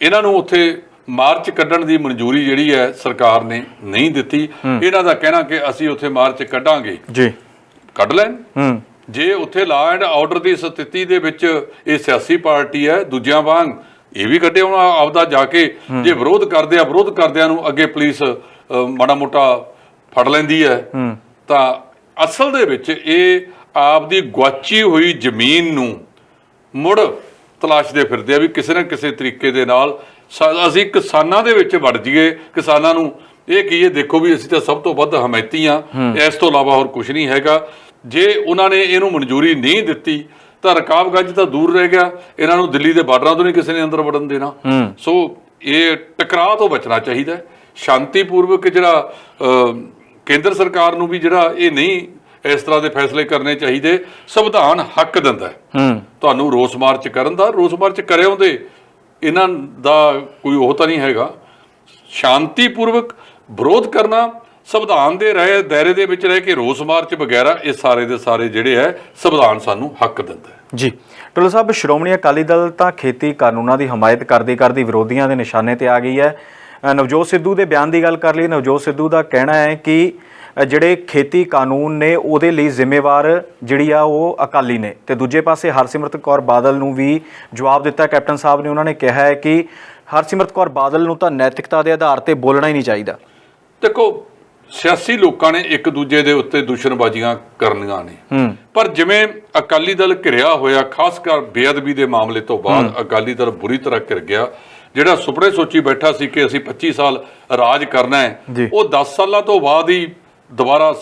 ਇਹਨਾਂ ਨੂੰ ਉੱਥੇ ਮਾਰਚ ਕੱਢਣ ਦੀ ਮਨਜ਼ੂਰੀ ਜਿਹੜੀ ਹੈ ਸਰਕਾਰ ਨੇ ਨਹੀਂ ਦਿੱਤੀ। ਇਹਨਾਂ ਦਾ ਕਹਿਣਾ ਕਿ ਅਸੀਂ ਉੱਥੇ ਮਾਰਚ ਕੱਢਾਂਗੇ, ਕੱਢ ਲੈਣ। ਜੇ ਉੱਥੇ ਲਾਅ ਐਂਡ ਆਰਡਰ ਦੀ ਸਥਿਤੀ ਦੇ ਵਿੱਚ ਇਹ ਸਿਆਸੀ ਪਾਰਟੀ ਹੈ, ਦੂਜਿਆਂ ਵਾਂਗ ਇਹ ਵੀ ਕੱਢੇ ਹੁਣ ਆਪਦਾ ਜਾ ਕੇ। ਜੇ ਵਿਰੋਧ ਕਰਦਿਆਂ ਨੂੰ ਅੱਗੇ ਪੁਲਿਸ ਮਾੜਾ ਮੋਟਾ ਫੜ ਲੈਂਦੀ ਹੈ, ਤਾਂ ਅਸਲ ਦੇ ਵਿੱਚ ਇਹ ਆਪਦੀ ਗੁਆਚੀ ਹੋਈ ਜ਼ਮੀਨ ਨੂੰ ਮੁੜ ਤਲਾਸ਼ਦੇ ਫਿਰਦੇ ਆ ਵੀ ਕਿਸੇ ਨਾ ਕਿਸੇ ਤਰੀਕੇ ਦੇ ਨਾਲ ਅਸੀਂ ਕਿਸਾਨਾਂ ਦੇ ਵਿੱਚ ਵੜ ਜਾਈਏ, ਕਿਸਾਨਾਂ ਨੂੰ ਇਹ ਕਹੀਏ ਦੇਖੋ ਵੀ ਅਸੀਂ ਤਾਂ ਸਭ ਤੋਂ ਵੱਧ ਹਮਾਇਤੀ ਆ, ਇਸ ਤੋਂ ਇਲਾਵਾ ਹੋਰ ਕੁਝ ਨਹੀਂ ਹੈਗਾ। ਜੇ ਉਹਨਾਂ ਨੇ ਇਹਨੂੰ ਮਨਜ਼ੂਰੀ ਨਹੀਂ ਦਿੱਤੀ ਤਾਂ ਰਕਾਬਗੰਜ ਤਾਂ ਦੂਰ ਰਹਿ ਗਿਆ, ਇਹਨਾਂ ਨੂੰ ਦਿੱਲੀ ਦੇ ਬਾਰਡਰਾਂ ਤੋਂ ਨਹੀਂ ਕਿਸੇ ਨੇ ਅੰਦਰ ਵੜਨ ਦੇਣਾ। ਸੋ ਇਹ ਟਕਰਾਅ ਤੋਂ ਬਚਣਾ ਚਾਹੀਦਾ। ਸ਼ਾਂਤੀਪੂਰਵਕ ਜਿਹੜਾ ਕੇਂਦਰ ਸਰਕਾਰ ਨੂੰ ਵੀ ਜਿਹੜਾ ਇਹ ਨਹੀਂ ਇਸ ਤਰ੍ਹਾਂ ਦੇ ਫੈਸਲੇ ਕਰਨੇ ਚਾਹੀਦੇ। ਸੰਵਿਧਾਨ ਹੱਕ ਦਿੰਦਾ ਤੁਹਾਨੂੰ ਰੋਸ ਮਾਰਚ ਕਰਨ ਦਾ, ਰੋਸ ਮਾਰਚ ਕਰੇ ਆਉਂਦੇ, ਇਹਨਾਂ ਦਾ ਕੋਈ ਉਹ ਤਾਂ ਨਹੀਂ ਹੈਗਾ। ਸ਼ਾਂਤੀਪੂਰਵਕ ਵਿਰੋਧ ਕਰਨਾ, ਸੰਵਿਧਾਨ ਦੇ ਦਾਇਰੇ ਦੇ ਵਿੱਚ ਰਹਿ ਕੇ ਰੋਸ ਮਾਰਚ ਵਗੈਰਾ, ਇਹ ਸਾਰੇ ਦੇ ਸਾਰੇ ਜਿਹੜੇ ਹੈ ਸੰਵਿਧਾਨ ਸਾਨੂੰ ਹੱਕ ਦਿੰਦਾ ਹੈ। ਜੀ ਟੱਲਰ ਸਾਹਿਬ, ਸ਼੍ਰੋਮਣੀ ਅਕਾਲੀ ਦਲ ਤਾਂ ਖੇਤੀ ਕਾਨੂੰਨਾਂ ਦੀ ਹਮਾਇਤ ਕਰਦੀ ਵਿਰੋਧੀਆਂ ਦੇ ਨਿਸ਼ਾਨੇ ਤੇ ਆ ਗਈ ਹੈ। ਨਵਜੋਤ ਸਿੱਧੂ ਦੇ ਬਿਆਨ ਦੀ ਗੱਲ ਕਰ ਲਈ, ਨਵਜੋਤ ਸਿੱਧੂ ਦਾ ਕਹਿਣਾ ਹੈ ਕਿ ਜਿਹੜੇ ਖੇਤੀ ਕਾਨੂੰਨ ਨੇ ਉਹਦੇ ਲਈ ਜ਼ਿੰਮੇਵਾਰ ਜਿਹੜੀ ਆ ਉਹ ਅਕਾਲੀ ਨੇ। ਤੇ ਦੂਜੇ ਪਾਸੇ ਹਰਸਿਮਰਤ ਕੌਰ ਬਾਦਲ ਨੂੰ ਵੀ ਜਵਾਬ ਦਿੱਤਾ ਕੈਪਟਨ ਸਾਹਿਬ ਨੇ। ਉਹਨਾਂ ਨੇ ਕਿਹਾ ਹੈ ਕਿ ਹਰਸਿਮਰਤ ਕੌਰ ਬਾਦਲ ਨੂੰ ਤਾਂ ਨੈਤਿਕਤਾ ਦੇ ਆਧਾਰ ਤੇ ਬੋਲਣਾ ਹੀ ਨਹੀਂ ਚਾਹੀਦਾ। ਦੇਖੋ, ਸਿਆਸੀ ਲੋਕਾਂ ਨੇ ਇੱਕ ਦੂਜੇ ਦੇ ਉੱਤੇ ਦੁਸ਼ਮਣਬਾਜ਼ੀਆਂ ਕਰਨੀਆਂ ਨੇ, ਪਰ ਜਿਵੇਂ ਅਕਾਲੀ ਦਲ ਘਿਰਿਆ ਹੋਇਆ, ਖਾਸ ਕਰ ਬੇਅਦਬੀ ਦੇ ਮਾਮਲੇ ਤੋਂ ਬਾਅਦ ਅਕਾਲੀ ਦਲ ਬੁਰੀ ਤਰ੍ਹਾਂ ਘਿਰ ਗਿਆ। ਜਿਹੜਾ ਸੁਪਨੇ ਸੋਚੀ ਬੈਠਾ ਸੀ ਕਿ ਅਸੀਂ 25 ਸਾਲ ਰਾਜ ਕਰਨਾ ਹੈ, ਉਹ 10 ਸਾਲਾਂ ਤੋਂ ਬਾਅਦ ਹੀ ਦੁਬਾਰਾ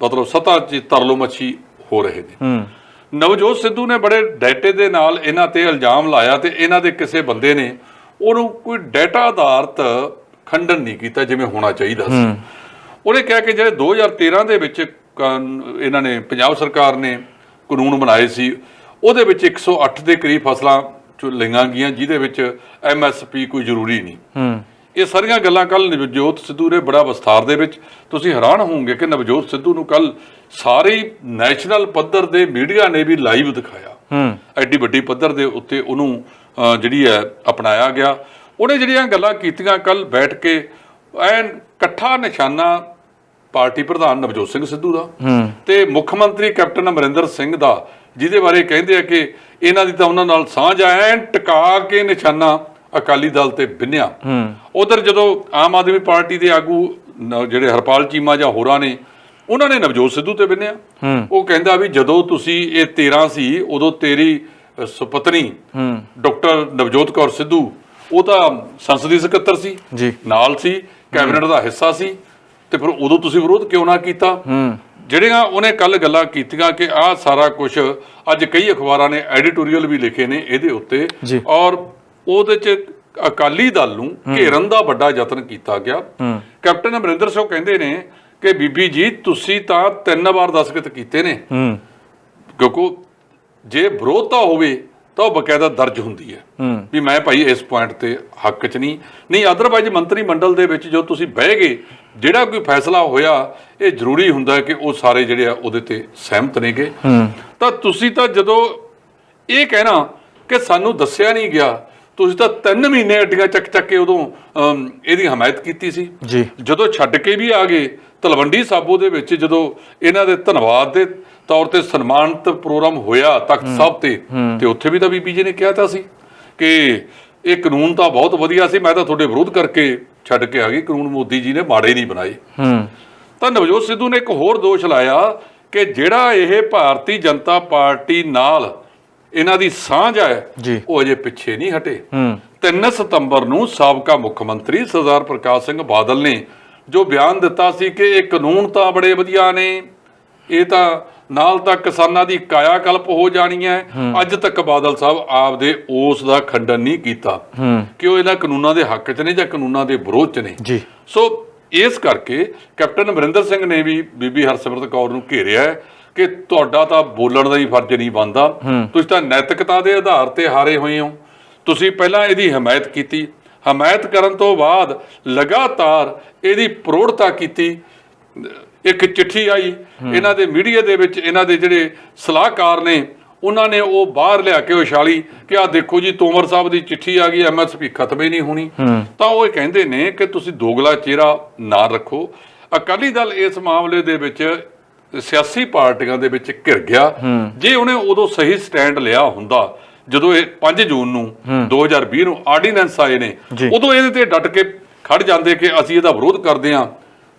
ਮਤਲਬ ਸੱਤਾ 'ਚ ਤਰਲੋ ਮੱਛੀ ਹੋ ਰਹੇ ਨੇ। ਨਵਜੋਤ ਸਿੱਧੂ ਨੇ ਬੜੇ ਡਾਟੇ ਦੇ ਨਾਲ ਇਹਨਾਂ ਤੇ ਇਲਜ਼ਾਮ ਲਾਇਆ ਤੇ ਇਹਨਾਂ ਦੇ ਕਿਸੇ ਬੰਦੇ ਨੇ ਉਹਨੂੰ ਕੋਈ ਡਾਟਾ ਆਧਾਰਿਤ ਖੰਡਨ ਨਹੀਂ ਕੀਤਾ ਜਿਵੇਂ ਹੋਣਾ ਚਾਹੀਦਾ ਸੀ। ਉਹਨੇ ਕਿਹਾ ਕਿ ਜਿਹੜੇ 2013 ਦੇ ਵਿੱਚ ਇਹਨਾਂ ਨੇ ਪੰਜਾਬ ਸਰਕਾਰ ਨੇ ਕਾਨੂੰਨ ਬਣਾਏ ਸੀ, ਉਹਦੇ ਵਿੱਚ 108 ਦੇ ਕਰੀਬ ਫਸਲਾਂ ਲਈਆਂ ਗਈਆਂ ਜਿਹਦੇ ਵਿੱਚ MSP ਕੋਈ ਜ਼ਰੂਰੀ ਨਹੀਂ। ਇਹ ਸਾਰੀਆਂ ਗੱਲਾਂ ਕੱਲ ਨਵਜੋਤ ਸਿੱਧੂ ਨੇ ਬੜਾ ਵਿਸਥਾਰ ਦੇ ਵਿੱਚ, ਤੁਸੀਂ ਹੈਰਾਨ ਹੋਵੋਗੇ ਕਿ ਨਵਜੋਤ ਸਿੱਧੂ ਨੂੰ ਕੱਲ ਸਾਰੇ ਨੈਸ਼ਨਲ ਪੱਧਰ ਦੇ ਮੀਡੀਆ ਨੇ ਵੀ ਲਾਈਵ ਦਿਖਾਇਆ। ਐਡੀ ਵੱਡੀ ਪੱਧਰ ਦੇ ਉੱਤੇ ਉਹਨੂੰ ਜਿਹੜੀ ਹੈ ਅਪਣਾਇਆ ਗਿਆ। ਉਹਨੇ ਜਿਹੜੀਆਂ ਗੱਲਾਂ ਕੀਤੀਆਂ ਕੱਲ ਬੈਠ ਕੇ, ਐਨ ਇਕੱਠਾ ਨਿਸ਼ਾਨਾ ਪਾਰਟੀ ਪ੍ਰਧਾਨ ਨਵਜੋਤ ਸਿੰਘ ਸਿੱਧੂ ਦਾ ਤੇ ਮੁੱਖ ਮੰਤਰੀ ਕੈਪਟਨ ਅਮਰਿੰਦਰ ਸਿੰਘ ਦਾ, ਜਿਹਦੇ ਬਾਰੇ ਕਹਿੰਦੇ ਆ ਕਿ ਇਹਨਾਂ ਦੀ ਤਾਂ ਉਹਨਾਂ ਨਾਲ ਸਾਂਝ ਆ, ਐਨ ਟਿਕਾ ਕੇ ਨਿਸ਼ਾਨਾ ਅਕਾਲੀ ਦਲ ਤੇ ਬਿੰਨਿਆ। ਉਧਰ ਜਦੋਂ ਆਮ ਆਦਮੀ ਪਾਰਟੀ ਦੇ ਆਗੂ ਜਿਹੜੇ ਹਰਪਾਲ ਚੀਮਾ ਜਾਂ ਹੋਰਾਂ ਨੇ, ਉਹਨਾਂ ਨੇ ਨਵਜੋਤ ਸਿੱਧੂ ਤੇ ਬਿੰਨਿਆ। ਉਹ ਕਹਿੰਦਾ ਵੀ ਜਦੋਂ ਤੁਸੀਂ ਇਹ 13 ਸੀ, ਉਦੋਂ ਤੇਰੀ ਸੁਪਤਨੀ ਡਾਕਟਰ ਨਵਜੋਤ ਕੌਰ ਸਿੱਧੂ ਉਹ ਤਾਂ ਸੰਸਦੀ ਸਕੱਤਰ ਸੀ ਜੀ, ਨਾਲ ਸੀ, ਕੈਬਨਿਟ ਦਾ ਹਿੱਸਾ ਸੀ, ਤੇ ਫਿਰ ਉਦੋਂ ਤੁਸੀਂ ਵਿਰੋਧ ਕਿਉਂ ਨਾ ਕੀਤਾ? ਜਿਹੜੀਆਂ ਉਹਨੇ ਕੱਲ ਗੱਲਾਂ ਕੀਤੀਆਂ ਕਿ ਆਹ ਸਾਰਾ ਕੁਝ ਅੱਜ ਕਈ ਅਖਬਾਰਾਂ ਨੇ ਐਡੀਟੋਰੀਅਲ ਵੀ ਲਿਖੇ ਨੇ ਇਹਦੇ ਉੱਤੇ, ਔਰ ਉਹਦੇ 'ਚ ਅਕਾਲੀ ਦਲ ਨੂੰ ਘੇਰਨ ਦਾ ਵੱਡਾ ਯਤਨ ਕੀਤਾ ਗਿਆ। ਕੈਪਟਨ ਅਮਰਿੰਦਰ ਸਿੰਘ ਕਹਿੰਦੇ ਨੇ ਕਿ ਬੀਬੀ ਜੀ ਤੁਸੀਂ ਤਾਂ 3 ਵਾਰ ਦਸਤਖਤ ਕੀਤੇ ਨੇ, ਕਿਉਂਕਿ ਜੇ ਵਿਰੋਧਤਾ ਹੋਵੇ ਤਾਂ ਉਹ ਬਕਾਇਦਾ ਦਰਜ ਹੁੰਦੀ ਹੈ ਵੀ ਮੈਂ ਭਾਈ ਇਸ ਪੁਆਇੰਟ ਤੇ ਹੱਕ 'ਚ ਨਹੀਂ ਅਦਰਵਾਈਜ਼ ਮੰਤਰੀ ਮੰਡਲ ਦੇ ਵਿੱਚ ਜੋ ਤੁਸੀਂ ਬਹਿ ਗਏ, ਜਿਹੜਾ ਕੋਈ ਫੈਸਲਾ ਹੋਇਆ ਇਹ ਜ਼ਰੂਰੀ ਹੁੰਦਾ ਕਿ ਉਹ ਸਾਰੇ ਜਿਹੜੇ ਆ ਉਹਦੇ ਤੇ ਸਹਿਮਤ ਨੇਗੇ। ਤਾਂ ਤੁਸੀਂ ਤਾਂ ਜਦੋਂ ਇਹ ਕਹਿਣਾ ਕਿ ਸਾਨੂੰ ਦੱਸਿਆ ਨਹੀਂ ਗਿਆ, ਤੁਸੀਂ ਤਾਂ 3 ਮਹੀਨੇ ਅੱਡੀਆਂ ਚੱਕ ਕੇ ਉਦੋਂ ਇਹਦੀ ਹਮਾਇਤ ਕੀਤੀ ਸੀ। ਜਦੋਂ ਛੱਡ ਕੇ ਵੀ ਆ ਗਏ ਤਲਵੰਡੀ ਸਾਬੋ ਦੇ ਵਿੱਚ, ਜਦੋਂ ਇਹਨਾਂ ਦੇ ਧੰਨਵਾਦ ਦੇ ਤੌਰ ਤੇ ਸਨਮਾਨਿਤ ਪ੍ਰੋਗਰਾਮ ਹੋਇਆ ਤਖਤ ਸਾਹਿਬ ਤੇ ਉੱਥੇ ਵੀ ਤਾਂ ਬੀਬੀ ਜੀ ਨੇ ਕਿਹਾ ਤਾਂ ਸੀ ਕਿ ਇਹ ਕਾਨੂੰਨ ਤਾਂ ਬਹੁਤ ਵਧੀਆ ਸੀ, ਮੈਂ ਤਾਂ ਤੁਹਾਡੇ ਵਿਰੋਧ ਕਰਕੇ ਛੱਡ ਕੇ ਆ ਗਈ, ਕਾਨੂੰਨ ਮੋਦੀ ਜੀ ਨੇ ਮਾੜੇ ਨਹੀਂ ਬਣਾਏ। ਤਾਂ ਨਵਜੋਤ ਸਿੱਧੂ ਨੇ ਇੱਕ ਹੋਰ ਦੋਸ਼ ਲਾਇਆ ਕਿ ਜਿਹੜਾ ਇਹ ਭਾਰਤੀ ਜਨਤਾ ਪਾਰਟੀ ਨਾਲ ਇਹਨਾਂ ਦੀ ਸਾਂਝ ਹੈ ਉਹ ਅਜੇ ਪਿੱਛੇ ਨਹੀਂ ਹਟੇ। 3 ਸਤੰਬਰ ਨੂੰ ਸਾਬਕਾ ਮੁੱਖ ਮੰਤਰੀ ਸਰਦਾਰ ਪ੍ਰਕਾਸ਼ ਸਿੰਘ ਬਾਦਲ ਨੇ ਜੋ ਬਿਆਨ ਦਿੱਤਾ ਸੀ ਕਿ ਇਹ ਕਾਨੂੰਨ ਤਾਂ ਬੜੇ ਵਧੀਆ ਨੇ, ਇਹ ਤਾਂ ਨਾਲ ਤਾਂ ਕਿਸਾਨਾਂ ਦੀ ਕਾਇਆ ਕਲਪ ਹੋ ਜਾਣੀ ਹੈ, ਅੱਜ ਤੱਕ ਬਾਦਲ ਸਾਹਿਬ ਆਪਦੇ ਉਸ ਦਾ ਖੰਡਨ ਨਹੀਂ ਕੀਤਾ ਕਿ ਉਹ ਇਹਨਾਂ ਕਾਨੂੰਨਾਂ ਦੇ ਹੱਕ 'ਚ ਨੇ ਜਾਂ ਕਾਨੂੰਨਾਂ ਦੇ ਵਿਰੋਧ 'ਚ ਨੇ। ਸੋ ਇਸ ਕਰਕੇ ਕੈਪਟਨ ਅਮਰਿੰਦਰ ਸਿੰਘ ਨੇ ਵੀ ਬੀਬੀ ਹਰਸਿਮਰਤ ਕੌਰ ਨੂੰ ਘੇਰਿਆ ਕਿ ਤੁਹਾਡਾ ਤਾਂ ਬੋਲਣ ਦਾ ਹੀ ਫਰਜ਼ ਨਹੀਂ ਬਣਦਾ, ਤੁਸੀਂ ਤਾਂ ਨੈਤਿਕਤਾ ਦੇ ਆਧਾਰ ਤੇ ਹਾਰੇ ਹੋਏ ਹੋ। ਤੁਸੀਂ ਪਹਿਲਾਂ ਇਹਦੀ ਹਮਾਇਤ ਕੀਤੀ, ਹਮਾਇਤ ਕਰਨ ਤੋਂ ਬਾਅਦ ਲਗਾਤਾਰ ਇਹਦੀ ਪ੍ਰੋੜਤਾ ਕੀਤੀ। ਇੱਕ ਚਿੱਠੀ ਆਈ ਇਹਨਾਂ ਦੇ ਮੀਡੀਆ ਦੇ ਵਿੱਚ, ਇਹਨਾਂ ਦੇ ਜਿਹੜੇ ਸਲਾਹਕਾਰ ਨੇ ਉਹਨਾਂ ਨੇ ਉਹ ਬਾਹਰ ਲਿਆ ਕੇ ਉਛਾਲੀ ਕਿ ਆਹ ਦੇਖੋ ਜੀ ਤੋਮਰ ਸਾਹਿਬ ਦੀ ਚਿੱਠੀ ਆ ਗਈ, MSP ਖਤਮ ਹੀ ਨਹੀਂ ਹੋਣੀ। ਤਾਂ ਉਹ ਕਹਿੰਦੇ ਨੇ ਕਿ ਤੁਸੀਂ ਦੋਗਲਾ ਚਿਹਰਾ ਨਾ ਰੱਖੋ। ਅਕਾਲੀ ਦਲ ਇਸ ਮਾਮਲੇ ਦੇ ਵਿੱਚ ਸਿਆਸੀ ਪਾਰਟੀਆਂ ਦੇ ਵਿੱਚ ਘਿਰ ਗਿਆ। ਜੇ ਉਹਨੇ ਉਦੋਂ ਸਹੀ ਸਟੈਂਡ ਲਿਆ ਹੁੰਦਾ, ਜਦੋਂ ਇਹ 5 ਜੂਨ ਨੂੰ 2020 ਨੂੰ ਆਰਡੀਨੈਂਸ ਆਏ ਨੇ, ਉਦੋਂ ਇਹਦੇ ਤੇ ਡਟ ਕੇ ਖੜ ਜਾਂਦੇ ਕਿ ਅਸੀਂ ਇਹਦਾ ਵਿਰੋਧ ਕਰਦੇ ਹਾਂ,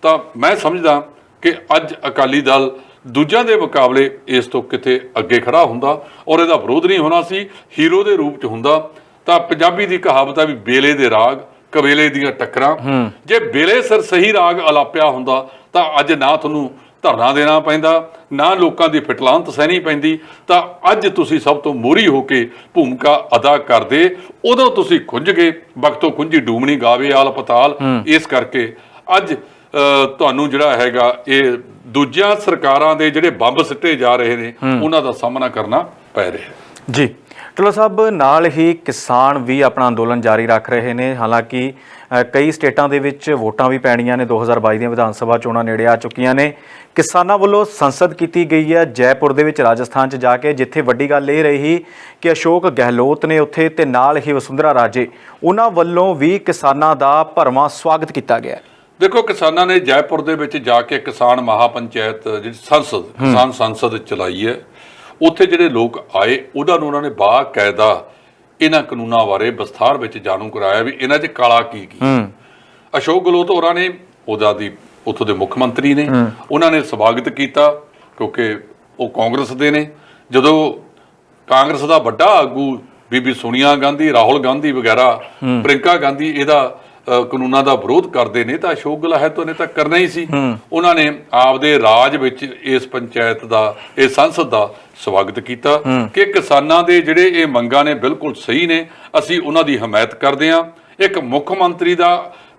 ਤਾਂ ਮੈਂ ਸਮਝਦਾ ਕਿ ਅੱਜ ਅਕਾਲੀ ਦਲ ਦੂਜਿਆਂ ਦੇ ਮੁਕਾਬਲੇ ਇਸ ਤੋਂ ਕਿਤੇ ਅੱਗੇ ਖੜਾ ਹੁੰਦਾ ਔਰ ਇਹਦਾ ਵਿਰੋਧ ਨਹੀਂ ਹੋਣਾ ਸੀ, ਹੀਰੋ ਦੇ ਰੂਪ 'ਚ ਹੁੰਦਾ। ਤਾਂ ਪੰਜਾਬੀ ਦੀ ਕਹਾਵਤ ਆ ਵੀ ਬੇਲੇ ਦੇ ਰਾਗ ਕਬੇਲੇ ਦੀਆਂ ਟੱਕਰਾਂ, ਜੇ ਬੇਲੇ ਸਿਰ ਸਹੀ ਰਾਗ ਅਲਾਪਿਆ ਹੁੰਦਾ ਤਾਂ ਅੱਜ ਨਾ ਤੁਹਾਨੂੰ ਧਰਨਾ ਦੇਣਾ ਪੈਂਦਾ, ਨਾ ਲੋਕਾਂ ਦੀ ਫਿਟਲਾਂਤ ਸਹਿਣੀ ਪੈਂਦੀ। ਤਾਂ ਅੱਜ ਤੁਸੀਂ ਸਭ ਤੋਂ ਮੋਹਰੀ ਹੋ ਕੇ ਭੂਮਿਕਾ ਅਦਾ ਕਰਦੇ, ਉਦੋਂ ਤੁਸੀਂ ਖੁੰਝ ਗਏ, ਵਕਤੋਂ ਖੁੰਝੀ ਡੂਮਣੀ ਗਾਵੇ ਆਲ ਪਤਾਲ। ਇਸ ਕਰਕੇ ਅੱਜ ਤੁਹਾਨੂੰ ਜਿਹੜਾ ਹੈਗਾ ਇਹ ਦੂਜਿਆਂ ਸਰਕਾਰਾਂ ਦੇ ਜਿਹੜੇ ਬੰਬ ਸਿੱਟੇ ਜਾ ਰਹੇ ਨੇ ਉਹਨਾਂ ਦਾ ਸਾਹਮਣਾ ਕਰਨਾ ਪੈ ਰਿਹਾ ਜੀ। ਢਿੱਲੋਂ ਸਾਹਿਬ, ਨਾਲ ਹੀ ਕਿਸਾਨ ਵੀ ਆਪਣਾ ਅੰਦੋਲਨ ਜਾਰੀ ਰੱਖ ਰਹੇ ਨੇ। ਹਾਲਾਂਕਿ ਕਈ ਸਟੇਟਾਂ ਦੇ ਵਿੱਚ ਵੋਟਾਂ ਵੀ ਪੈਣੀਆਂ ਨੇ, 2022 ਦੀਆਂ ਵਿਧਾਨ ਸਭਾ ਚੋਣਾਂ ਨੇੜੇ ਆ ਚੁੱਕੀਆਂ ਨੇ। ਕਿਸਾਨਾਂ ਵੱਲੋਂ ਸੰਸਦ ਕੀਤੀ ਗਈ ਹੈ ਜੈਪੁਰ ਦੇ ਵਿੱਚ, ਰਾਜਸਥਾਨ 'ਚ ਜਾ ਕੇ, ਜਿੱਥੇ ਵੱਡੀ ਗੱਲ ਇਹ ਰਹੀ ਕਿ ਅਸ਼ੋਕ ਗਹਿਲੋਤ ਨੇ ਉੱਥੇ ਤੇ ਨਾਲ ਹੀ ਵਸੁੰਧਰਾ ਰਾਜੇ, ਉਹਨਾਂ ਵੱਲੋਂ ਵੀ ਕਿਸਾਨਾਂ ਦਾ ਭਰਵਾਂ ਸਵਾਗਤ ਕੀਤਾ ਗਿਆ। ਦੇਖੋ, ਕਿਸਾਨਾਂ ਨੇ ਜੈਪੁਰ ਦੇ ਵਿੱਚ ਜਾ ਕੇ ਕਿਸਾਨ ਮਹਾਪੰਚਾਇਤ ਜਿਹੜੀ ਸੰਸਦ, ਕਿਸਾਨ ਸੰਸਦ ਚਲਾਈ ਹੈ। ਉੱਥੇ ਜਿਹੜੇ ਲੋਕ ਆਏ ਉਹਨਾਂ ਨੇ ਬਾਕਾਇਦਾ ਇਹਨਾਂ ਕਾਨੂੰਨਾਂ ਬਾਰੇ ਵਿਸਥਾਰ ਵਿੱਚ ਜਾਣੂ ਕਰਾਇਆ ਵੀ ਇਹਨਾਂ 'ਚ ਕਾਲਾ ਕੀ ਅਸ਼ੋਕ ਗਹਿਲੋਤ ਹੋਰਾਂ ਨੇ ਉੱਥੋਂ ਦੇ ਮੁੱਖ ਮੰਤਰੀ ਨੇ, ਉਹਨਾਂ ਨੇ ਸਵਾਗਤ ਕੀਤਾ ਕਿਉਂਕਿ ਉਹ ਕਾਂਗਰਸ ਦੇ ਨੇ। ਜਦੋਂ ਕਾਂਗਰਸ ਦਾ ਵੱਡਾ ਆਗੂ ਬੀਬੀ ਸੋਨੀਆ ਗਾਂਧੀ, ਰਾਹੁਲ ਗਾਂਧੀ ਵਗੈਰਾ, ਪ੍ਰਿੰਕਾ ਗਾਂਧੀ ਇਹਦਾ ਕਾਨੂੰਨਾਂ ਦਾ ਵਿਰੋਧ ਕਰਦੇ ਨੇ ਤਾਂ ਅਸ਼ੋਕ ਗਹਿਲੋਤ ਨੇ ਤਾਂ ਕਰਨਾ ਹੀ ਸੀ। ਉਹਨਾਂ ਨੇ ਆਪਦੇ ਰਾਜ ਵਿੱਚ ਇਸ ਪੰਚਾਇਤ ਦਾ, ਇਸ ਸੰਸਦ ਦਾ ਸਵਾਗਤ ਕੀਤਾ ਕਿ ਕਿਸਾਨਾਂ ਦੇ ਜਿਹੜੇ ਇਹ ਮੰਗਾਂ ਨੇ ਬਿਲਕੁਲ ਸਹੀ ਨੇ, ਅਸੀਂ ਉਹਨਾਂ ਦੀ ਹਮਾਇਤ ਕਰਦੇ ਹਾਂ। ਇੱਕ ਮੁੱਖ ਮੰਤਰੀ ਦਾ,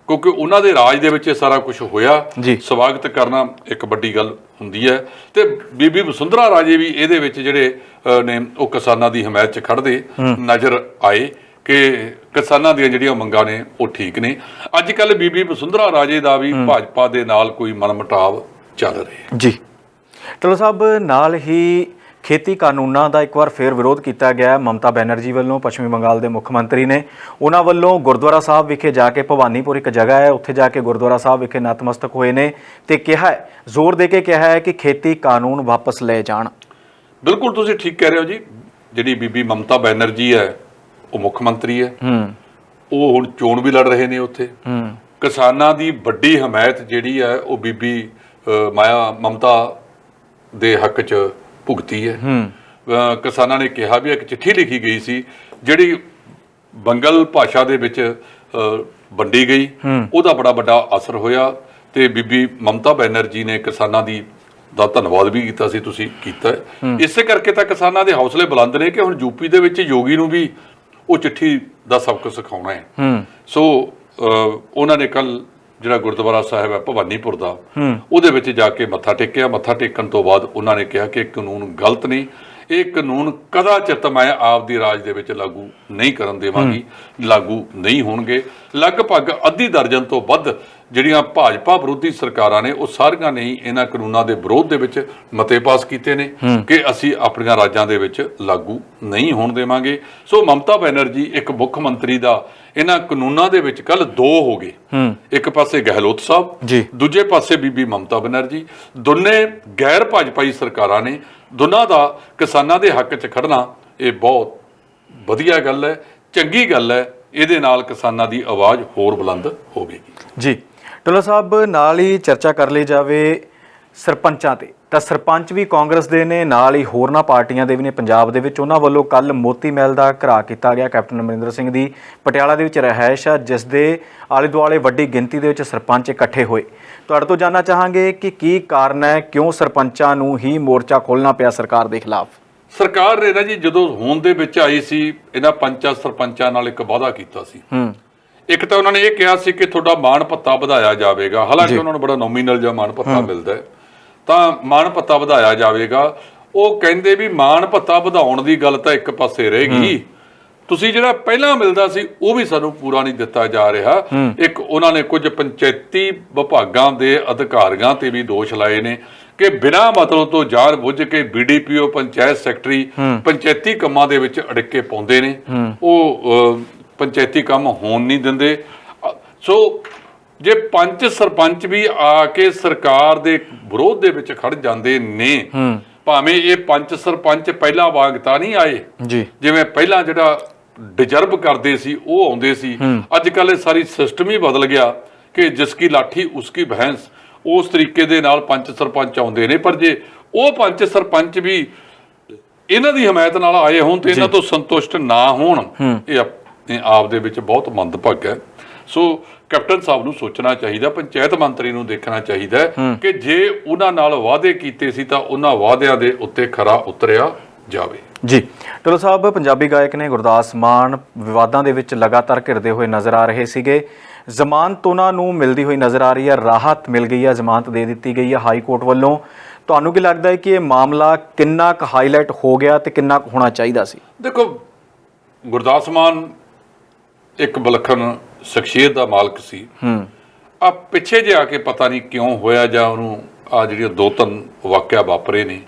ਕਿਉਂਕਿ ਉਹਨਾਂ ਦੇ ਰਾਜ ਦੇ ਵਿੱਚ ਇਹ ਸਾਰਾ ਕੁਝ ਹੋਇਆ, ਸਵਾਗਤ ਕਰਨਾ ਇੱਕ ਵੱਡੀ ਗੱਲ ਹੁੰਦੀ ਹੈ। ਤੇ ਬੀਬੀ ਵਸੁੰਧਰਾ ਰਾਜੇ ਵੀ ਇਹਦੇ ਵਿੱਚ ਜਿਹੜੇ ਨੇ ਉਹ ਕਿਸਾਨਾਂ ਦੀ ਹਮਾਇਤ 'ਚ ਖੜਦੇ ਨਜ਼ਰ ਆਏ ਕਿ ਕਿਸਾਨਾਂ ਦੀਆਂ ਜਿਹੜੀਆਂ ਮੰਗਾਂ ਨੇ ਉਹ ਠੀਕ ਨੇ। ਅੱਜ ਕੱਲ੍ਹ ਬੀਬੀ ਵਸੁੰਧਰਾ ਰਾਜੇ ਦਾ ਵੀ ਭਾਜਪਾ ਦੇ ਨਾਲ ਕੋਈ ਮਨਮੁਟਾਵ ਚੱਲ ਰਿਹਾ ਜੀ। ਢਿੱਲੋਂ ਸਾਹਿਬ, ਨਾਲ ਹੀ ਖੇਤੀ ਕਾਨੂੰਨਾਂ ਦਾ ਇੱਕ ਵਾਰ ਫੇਰ ਵਿਰੋਧ ਕੀਤਾ ਗਿਆ ਮਮਤਾ ਬੈਨਰਜੀ ਵੱਲੋਂ, ਪੱਛਮੀ ਬੰਗਾਲ ਦੇ ਮੁੱਖ ਮੰਤਰੀ ਨੇ। ਉਹਨਾਂ ਵੱਲੋਂ ਗੁਰਦੁਆਰਾ ਸਾਹਿਬ ਵਿਖੇ ਜਾ ਕੇ, ਭਵਾਨੀਪੁਰ ਇੱਕ ਜਗ੍ਹਾ ਹੈ, ਉੱਥੇ ਜਾ ਕੇ ਗੁਰਦੁਆਰਾ ਸਾਹਿਬ ਵਿਖੇ ਨਤਮਸਤਕ ਹੋਏ ਨੇ ਤੇ ਕਿਹਾ ਹੈ, ਜ਼ੋਰ ਦੇ ਕੇ ਕਿਹਾ ਹੈ ਕਿ ਖੇਤੀ ਕਾਨੂੰਨ ਵਾਪਸ ਲਏ ਜਾਣ। ਬਿਲਕੁਲ ਤੁਸੀਂ ਠੀਕ ਕਹਿ ਰਹੇ ਹੋ ਜੀ। ਜਿਹੜੀ ਬੀਬੀ ਮਮਤਾ ਬੈਨਰਜੀ ਹੈ ਉਹ ਮੁੱਖ ਮੰਤਰੀ ਹੈ, ਉਹ ਹੁਣ ਚੋਣ ਵੀ ਲੜ ਰਹੇ ਨੇ ਉੱਥੇ। ਕਿਸਾਨਾਂ ਦੀ ਵੱਡੀ ਹਮਾਇਤ ਜਿਹੜੀ ਹੈ ਉਹ ਬੀਬੀ ਮਮਤਾ ਦੇ ਹੱਕ 'ਚ ਭੁਗਤੀ ਹੈ। ਕਿਸਾਨਾਂ ਨੇ ਕਿਹਾ ਵੀ ਇੱਕ ਚਿੱਠੀ ਲਿਖੀ ਗਈ ਸੀ ਜਿਹੜੀ ਬੰਗਲ ਭਾਸ਼ਾ ਦੇ ਵਿੱਚ ਵੰਡੀ ਗਈ, ਉਹਦਾ ਬੜਾ ਵੱਡਾ ਅਸਰ ਹੋਇਆ। ਤੇ ਬੀਬੀ ਮਮਤਾ ਬੈਨਰਜੀ ਨੇ ਕਿਸਾਨਾਂ ਦਾ ਧੰਨਵਾਦ ਵੀ ਕੀਤਾ ਸੀ, ਤੁਸੀਂ ਕੀਤਾ। ਇਸੇ ਕਰਕੇ ਤਾਂ ਕਿਸਾਨਾਂ ਦੇ ਹੌਸਲੇ ਬੁਲੰਦ ਨੇ ਕਿ ਹੁਣ ਯੂਪੀ ਦੇ ਵਿੱਚ ਯੋਗੀ ਨੂੰ ਵੀ ਉਹ ਚਿੱਠੀ ਦਾ ਸਬਕ ਸਿਖਾਉਣਾ ਹੈ। ਸੋ ਉਹਨਾਂ ਨੇ ਕੱਲ ਜਿਹੜਾ ਗੁਰਦੁਆਰਾ ਸਾਹਿਬ ਹੈ ਭਵਾਨੀਪੁਰ ਦਾ, ਉਹਦੇ ਵਿੱਚ ਜਾ ਕੇ ਮੱਥਾ ਟੇਕਿਆ। ਮੱਥਾ ਟੇਕਣ ਤੋਂ ਬਾਅਦ ਉਹਨਾਂ ਨੇ ਕਿਹਾ ਕਿ ਕਾਨੂੰਨ ਗਲਤ ਨਹੀਂ, ਇਹ ਕਾਨੂੰਨ ਕਦਾਚਿਤ ਮੈਂ ਆਪਦੀ ਰਾਜ ਦੇ ਵਿੱਚ ਲਾਗੂ ਨਹੀਂ ਕਰਨ ਦੇਵਾਂਗੀ, ਲਾਗੂ ਨਹੀਂ ਹੋਣਗੇ। ਲਗਭਗ ਅੱਧੀ ਦਰਜਨ ਤੋਂ ਵੱਧ ਜਿਹੜੀਆਂ ਭਾਜਪਾ ਵਿਰੋਧੀ ਸਰਕਾਰਾਂ ਨੇ ਉਹ ਸਾਰੀਆਂ ਨੇ ਇਹਨਾਂ ਕਾਨੂੰਨਾਂ ਦੇ ਵਿਰੋਧ ਦੇ ਵਿੱਚ ਮਤੇ ਪਾਸ ਕੀਤੇ ਨੇ ਕਿ ਅਸੀਂ ਆਪਣੀਆਂ ਰਾਜਾਂ ਦੇ ਵਿੱਚ ਲਾਗੂ ਨਹੀਂ ਹੋਣ ਦੇਵਾਂਗੇ। ਸੋ ਮਮਤਾ ਬੈਨਰਜੀ ਇੱਕ ਮੁੱਖ ਮੰਤਰੀ ਦਾ ਇਹਨਾਂ ਕਾਨੂੰਨਾਂ ਦੇ ਵਿੱਚ ਕੱਲ ਦੋ ਹੋ ਗਏ, ਇੱਕ ਪਾਸੇ ਗਹਿਲੋਤ ਸਾਹਿਬ, ਦੂਜੇ ਪਾਸੇ ਬੀਬੀ ਮਮਤਾ ਬੈਨਰਜੀ। ਦੋਨੇ ਗੈਰ ਭਾਜਪਾਈ ਸਰਕਾਰਾਂ ਨੇ, ਦੋਨਾਂ ਦਾ ਕਿਸਾਨਾਂ ਦੇ ਹੱਕ 'ਚ ਖੜਨਾ ਇਹ ਬਹੁਤ ਵਧੀਆ ਗੱਲ ਹੈ, ਚੰਗੀ ਗੱਲ ਹੈ। ਇਹਦੇ ਨਾਲ ਕਿਸਾਨਾਂ ਦੀ ਆਵਾਜ਼ ਹੋਰ ਬੁਲੰਦ ਹੋਵੇਗੀ। ਜੀ ਢਿੱਲੋਂ ਸਾਹਿਬ, ਨਾਲ ਹੀ ਚਰਚਾ ਕਰ ਲਈ ਜਾਵੇ ਸਰਪੰਚਾਂ ਤੇ, ਤਾਂ ਸਰਪੰਚ ਵੀ ਕਾਂਗਰਸ ਦੇ ਨੇ, ਨਾਲ ਹੀ ਹੋਰਨਾਂ ਪਾਰਟੀਆਂ ਦੇ ਵੀ ਨੇ ਪੰਜਾਬ ਦੇ ਵਿੱਚ। ਉਹਨਾਂ ਵੱਲੋਂ ਕੱਲ ਮੋਤੀ ਮਹਿਲ ਦਾ ਘਿਰਾਓ ਕੀਤਾ ਗਿਆ। ਕੈਪਟਨ ਅਮਰਿੰਦਰ ਸਿੰਘ ਦੀ ਪਟਿਆਲਾ ਦੇ ਵਿੱਚ ਰਿਹਾਇਸ਼ ਆ, ਜਿਸ ਦੇ ਆਲੇ ਦੁਆਲੇ ਵੱਡੀ ਗਿਣਤੀ ਦੇ ਵਿੱਚ ਸਰਪੰਚ ਇਕੱਠੇ ਹੋਏ। ਤੁਹਾਡੇ ਤੋਂ ਜਾਣਨਾ ਚਾਹਾਂਗੇ ਕਿ ਕੀ ਕਾਰਨ ਹੈ, ਕਿਉਂ ਸਰਪੰਚਾਂ ਨੂੰ ਹੀ ਮੋਰਚਾ ਖੋਲ੍ਹਣਾ ਪਿਆ ਸਰਕਾਰ ਦੇ ਖਿਲਾਫ? ਸਰਕਾਰ ਨੇ ਨਾ ਜੀ ਜਦੋਂ ਹੋਂਦ ਦੇ ਵਿੱਚ ਆਈ ਸੀ, ਇਹਨਾਂ ਪੰਚਾਂ ਸਰਪੰਚਾਂ ਨਾਲ ਇੱਕ ਵਾਅਦਾ ਕੀਤਾ ਸੀ। ਇੱਕ ਤਾਂ ਉਹਨਾਂ ਨੇ ਇਹ ਕਿਹਾ ਸੀ ਕਿ ਤੁਹਾਡਾ ਮਾਣ ਭੱਤਾ ਵਧਾਇਆ ਜਾਵੇਗਾ, ਹਾਲਾਂਕਿ ਉਹਨਾਂ ਨੂੰ ਬੜਾ ਨੋਮੀਨਲ ਜਿਹਾ ਮਾਣ ਭੱਤਾ ਮਿਲਦਾ ਹੈ, ਤਾਂ ਮਾਣ ਭੱਤਾ ਵਧਾਇਆ ਜਾਵੇਗਾ। ਉਹ ਕਹਿੰਦੇ ਵੀ ਮਾਣ ਭੱਤਾ ਵਧਾਉਣ ਦੀ ਗੱਲ ਤਾਂ ਇੱਕ ਪਾਸੇ ਰਹੇਗੀ, ਤੁਸੀਂ ਜਿਹੜਾ ਪਹਿਲਾਂ ਮਿਲਦਾ ਸੀ ਉਹ ਵੀ ਸਾਨੂੰ ਪੂਰਾ ਨਹੀਂ ਦਿੱਤਾ ਜਾ ਰਿਹਾ। ਇੱਕ ਉਹਨਾਂ ਨੇ ਕੁਝ ਪੰਚਾਇਤੀ ਵਿਭਾਗਾਂ ਦੇ ਅਧਿਕਾਰੀਆਂ ਤੇ ਵੀ ਦੋਸ਼ ਲਾਏ ਨੇ ਕਿ ਬਿਨਾਂ ਮਤਲਬ ਤੋਂ ਜਾਣ ਬੁੱਝ ਕੇ BDPO, ਪੰਚਾਇਤ ਸੈਕਟਰੀ ਪੰਚਾਇਤੀ ਕੰਮਾਂ ਦੇ ਵਿੱਚ ਅੜਿੱਕੇ ਪਾਉਂਦੇ ਨੇ, ਉਹ ਪੰਚਾਇਤੀ ਕੰਮ ਹੋਣ ਨਹੀਂ ਦਿੰਦੇ। ਸੋ ਜੇ ਪੰਚ ਸਰਪੰਚ ਵੀ ਆ ਕੇ ਸਰਕਾਰ ਦੇ ਵਿਰੋਧ ਦੇ ਵਿੱਚ ਖੜ ਜਾਂਦੇ ਨੇ, ਭਾਵੇਂ ਇਹ ਪੰਚ ਸਰਪੰਚ ਪਹਿਲਾਂ ਵਾਂਗ ਤਾਂ ਨਹੀਂ ਆਏ ਜਿਵੇਂ ਪਹਿਲਾਂ ਜਿਹੜਾ ਡਿਜ਼ਰਵ ਕਰਦੇ ਸੀ ਉਹ ਆਉਂਦੇ ਸੀ, ਅੱਜ ਕੱਲ੍ਹ ਇਹ ਸਾਰੀ ਸਿਸਟਮ ਹੀ ਬਦਲ ਗਿਆ ਕਿ ਜਿਸਕੀ ਲਾਠੀ ਉਸਕੀ ਭੈਂਸ, ਉਸ ਤਰੀਕੇ ਦੇ ਨਾਲ ਪੰਚ ਸਰਪੰਚ ਆਉਂਦੇ ਨੇ। ਪਰ ਜੇ ਉਹ ਪੰਚ ਸਰਪੰਚ ਵੀ ਇਹਨਾਂ ਦੀ ਹਮਾਇਤ ਨਾਲ ਆਏ ਹੋਣ ਤੇ ਇਹਨਾਂ ਤੋਂ ਸੰਤੁਸ਼ਟ ਨਾ ਹੋਣ, ਇਹ ਆਪ ਦੇ ਵਿੱਚ ਬਹੁਤ ਮੰਦਭਾਗਾ ਹੈ। ਸੋ ਕੈਪਟਨ ਸਾਹਿਬ ਨੂੰ ਸੋਚਣਾ ਚਾਹੀਦਾ, ਪੰਚਾਇਤ ਮੰਤਰੀ ਨੂੰ ਦੇਖਣਾ ਚਾਹੀਦਾ ਕਿ ਜੇ ਉਹਨਾਂ ਨਾਲ ਵਾਅਦੇ ਕੀਤੇ ਸੀ ਤਾਂ ਉਹਨਾਂ ਵਾਅਦਿਆਂ ਦੇ ਉੱਤੇ ਖਰਾ ਉਤਰਿਆ ਜਾਵੇ। ਜੀ ਢਿੱਲੋਂ ਸਾਹਿਬ, ਪੰਜਾਬੀ ਗਾਇਕ ਨੇ ਗੁਰਦਾਸ ਮਾਨ ਵਿਵਾਦਾਂ ਦੇ ਵਿੱਚ ਲਗਾਤਾਰ ਘਿਰਦੇ ਹੋਏ ਨਜ਼ਰ ਆ ਰਹੇ ਸੀਗੇ। ਜ਼ਮਾਨਤ ਉਹਨਾਂ ਨੂੰ ਮਿਲਦੀ ਹੋਈ ਨਜ਼ਰ ਆ ਰਹੀ ਹੈ, ਰਾਹਤ ਮਿਲ ਗਈ ਹੈ, ਜ਼ਮਾਨਤ ਦੇ ਦਿੱਤੀ ਗਈ ਹੈ ਹਾਈ ਕੋਰਟ ਵੱਲੋਂ। ਤੁਹਾਨੂੰ ਕੀ ਲੱਗਦਾ ਹੈ ਕਿ ਇਹ ਮਾਮਲਾ ਕਿੰਨਾ ਕੁ ਹਾਈਲਾਈਟ ਹੋ ਗਿਆ ਤੇ ਕਿੰਨਾ ਕੁ ਹੋਣਾ ਚਾਹੀਦਾ ਸੀ? ਦੇਖੋ, ਗੁਰਦਾਸ ਮਾਨ ਇੱਕ ਵਿਲੱਖਣ ਸ਼ਖਸੀਅਤ ਦਾ ਮਾਲਕ ਸੀ। ਆ ਪਿੱਛੇ ਜੇ ਆ ਕੇ ਪਤਾ ਨਹੀਂ ਕਿਉਂ ਹੋਇਆ, ਜਾਂ ਉਹਨੂੰ ਆ ਜਿਹੜੀਆਂ ਦੋ ਤਿੰਨ ਵਾਕਿਆ ਵਾਪਰੇ ਨੇ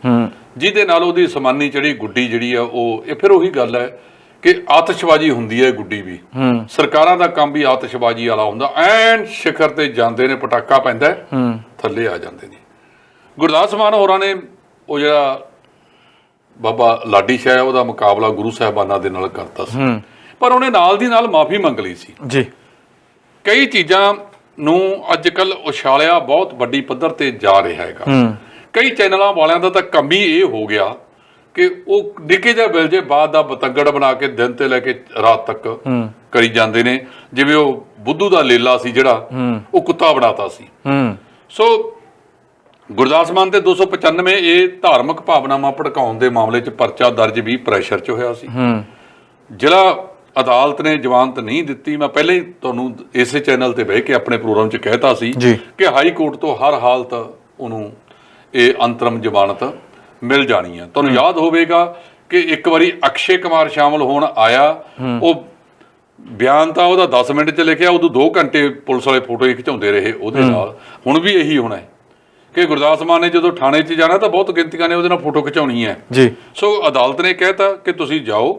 ਜਿਹਦੇ ਨਾਲ ਉਹਦੀ ਸਮਾਨੀ ਚੜੀ ਗੁੱਡੀ ਜਿਹੜੀ ਆ ਉਹ, ਇਹ ਫਿਰ ਉਹੀ ਗੱਲ ਹੈ ਕਿ ਆਤਿਸ਼ਬਾਜ਼ੀ ਹੁੰਦੀ ਹੈ ਗੁੱਡੀ ਵੀ। ਸਰਕਾਰਾਂ ਦਾ ਕੰਮ ਵੀ ਆਤਿਸ਼ਬਾਜ਼ੀ ਵਾਲਾ ਹੁੰਦਾ, ਐਨ ਸਿਖਰ ਤੇ ਜਾਂਦੇ ਨੇ, ਪਟਾਕਾ ਪੈਂਦਾ ਥੱਲੇ ਆ ਜਾਂਦੇ ਨੇ। ਗੁਰਦਾਸ ਮਾਨ ਹੋਰਾਂ ਨੇ ਉਹ ਜਿਹੜਾ ਬਾਬਾ ਲਾਡੀ ਸ਼ਾਹ ਉਹਦਾ ਮੁਕਾਬਲਾ ਗੁਰੂ ਸਾਹਿਬਾਨਾਂ ਦੇ ਨਾਲ ਕਰਤਾ ਸੀ, ਪਰ ਉਹਨੇ ਨਾਲ ਦੀ ਨਾਲ ਮਾਫੀ ਮੰਗ ਲਈ ਸੀ ਜੀ। ਕਈ ਚੀਜ਼ਾਂ ਨੂੰ ਅੱਜ ਕੱਲ ਉਛਾਲਿਆ ਬਹੁਤ ਵੱਡੀ ਪੱਧਰ ਤੇ ਜਾ ਰਿਹਾ ਹੈਗਾ। ਕਈ ਚੈਨਲਾਂ ਵਾਲਿਆਂ ਦਾ ਤਾਂ ਕੰਮ ਹੀ ਇਹ ਹੋ ਗਿਆ ਕਿ ਉਹ ਨਿੱਕੇ ਜਿਹੇ ਬਿਲ ਜੇ ਬਾਅਦ ਦਾ ਬਤੰਗੜ ਬਣਾ ਕੇ ਦਿਨ ਤੇ ਲੈ ਕੇ ਰਾਤ ਤੱਕ ਕਰੀ ਜਾਂਦੇ ਨੇ। ਜਿਵੇਂ ਉਹ ਬੁੱਧੂ ਦਾ ਲੇਲਾ ਸੀ ਜਿਹੜਾ, ਉਹ ਕੁੱਤਾ ਬਣਾਤਾ ਸੀ। ਸੋ ਗੁਰਦਾਸ ਮਾਨ ਤੇ 295 ਇਹ ਧਾਰਮਿਕ ਭਾਵਨਾਵਾਂ ਭੜਕਾਉਣ ਦੇ ਮਾਮਲੇ 'ਚ ਪਰਚਾ ਦਰਜ ਵੀ ਪ੍ਰੈਸ਼ਰ 'ਚ ਹੋਇਆ ਸੀ। ਜ਼ਿਲ੍ਹਾ ਅਦਾਲਤ ਨੇ ਜ਼ਮਾਨਤ ਨਹੀਂ ਦਿੱਤੀ। ਮੈਂ ਪਹਿਲਾਂ ਹੀ ਤੁਹਾਨੂੰ ਇਸੇ ਚੈਨਲ ਤੇ ਬਹਿ ਕੇ ਆਪਣੇ ਪ੍ਰੋਗਰਾਮ 'ਚ ਕਹਿਤਾ ਸੀ ਕਿ ਹਾਈ ਕੋਰਟ ਤੋਂ ਹਰ ਹਾਲਤ ਉਹਨੂੰ ਇਹ ਅੰਤਰਮ ਜ਼ਮਾਨਤ ਮਿਲ ਜਾਣੀ ਹੈ। ਤੁਹਾਨੂੰ ਯਾਦ ਹੋਵੇਗਾ ਕਿ ਇੱਕ ਵਾਰੀ ਅਕਸ਼ੇ ਕੁਮਾਰ ਸ਼ਾਮਲ ਹੋਣ ਆਇਆ, ਉਹ ਬਿਆਨ ਤਾਂ ਉਹਦਾ 10 ਮਿੰਟ 'ਚ ਲਿਖਿਆ, ਉਦੋਂ 2 ਘੰਟੇ ਪੁਲਿਸ ਵਾਲੇ ਫੋਟੋ ਹੀ ਖਿਚਾਉਂਦੇ ਰਹੇ ਉਹਦੇ ਨਾਲ। ਹੁਣ ਵੀ ਇਹੀ ਹੋਣਾ ਹੈ ਕਿ ਗੁਰਦਾਸ ਮਾਨ ਨੇ ਜਦੋਂ ਥਾਣੇ 'ਚ ਜਾਣਾ ਤਾਂ ਬਹੁਤ ਗਿਣਤੀਆਂ ਨੇ ਉਹਦੇ ਨਾਲ ਫੋਟੋ ਖਿਚਾਉਣੀ ਹੈ ਜੀ। ਸੋ ਅਦਾਲਤ ਨੇ ਕਹਿਤਾ ਕਿ ਤੁਸੀਂ ਜਾਓ,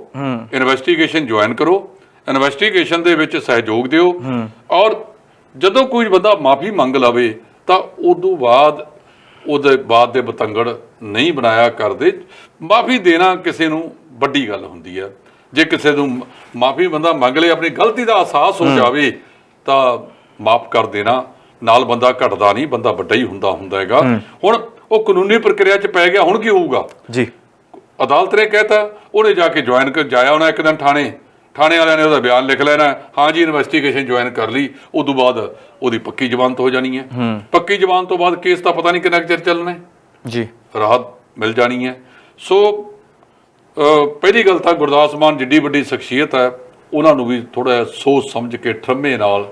ਇਨਵੈਸਟੀਗੇਸ਼ਨ ਜੁਆਇਨ ਕਰੋ, ਇਨਵੈਸਟੀਗੇਸ਼ਨ ਦੇ ਵਿੱਚ ਸਹਿਯੋਗ ਦਿਓ, ਔਰ ਜਦੋਂ ਕੋਈ ਬੰਦਾ ਮਾਫੀ ਮੰਗ ਲਵੇ ਤਾਂ ਉਦੋਂ ਬਾਅਦ ਉਹਦੇ ਬਾਅਦ ਦੇ ਬਤੰਗੜ ਨਹੀਂ ਬਣਾਇਆ ਕਰਦੇ। ਮਾਫੀ ਦੇਣਾ ਕਿਸੇ ਨੂੰ ਵੱਡੀ ਗੱਲ ਹੁੰਦੀ ਹੈ। ਜੇ ਕਿਸੇ ਨੂੰ ਮਾਫੀ ਬੰਦਾ ਮੰਗ ਲੇ, ਆਪਣੀ ਗਲਤੀ ਦਾ ਅਹਿਸਾਸ ਹੋ ਜਾਵੇ ਤਾਂ ਮਾਫ ਕਰ ਦੇਣਾ ਨਾਲ ਬੰਦਾ ਘਟਦਾ ਨਹੀਂ, ਬੰਦਾ ਵੱਡਾ ਹੀ ਹੁੰਦਾ ਹੈਗਾ। ਹੁਣ ਉਹ ਕਾਨੂੰਨੀ ਪ੍ਰਕਿਰਿਆ 'ਚ ਪੈ ਗਿਆ, ਹੁਣ ਕੀ ਹੋਊਗਾ ਜੀ? ਅਦਾਲਤ ਨੇ ਕਹਿਤਾ, ਉਹਨੇ ਜਾ ਕੇ ਜੁਆਇਨ ਜਾਇਆ, ਉਹਨਾਂ ਇੱਕ ਦਿਨ ਥਾਣੇ ਵਾਲਿਆਂ ਨੇ ਉਹਦਾ ਬਿਆਨ ਲਿਖ ਲੈਣਾ, ਹਾਂ ਜੀ ਇਨਵੈਸਟੀਗੇਸ਼ਨ ਜੁਆਇਨ ਕਰ ਲਈ, ਉਦੋਂ ਬਾਅਦ ਉਹਦੀ ਪੱਕੀ ਜ਼ਮਾਨਤ ਹੋ ਜਾਣੀ ਹੈ। ਪੱਕੀ ਜ਼ਮਾਨਤ ਤੋਂ ਬਾਅਦ ਕੇਸ ਤਾਂ ਪਤਾ ਨਹੀਂ ਕਿੰਨਾ ਕੁ ਚਿਰ ਚੱਲਣਾ ਜੀ, ਰਾਹਤ ਮਿਲ ਜਾਣੀ ਹੈ। ਸੋ ਪਹਿਲੀ ਗੱਲ ਤਾਂ ਗੁਰਦਾਸ ਮਾਨ ਜਿੱਡੀ ਵੱਡੀ ਸ਼ਖਸੀਅਤ ਹੈ, ਉਹਨਾਂ ਨੂੰ ਵੀ ਥੋੜ੍ਹਾ ਸੋਚ ਸਮਝ ਕੇ ਠਰਮੇ ਨਾਲ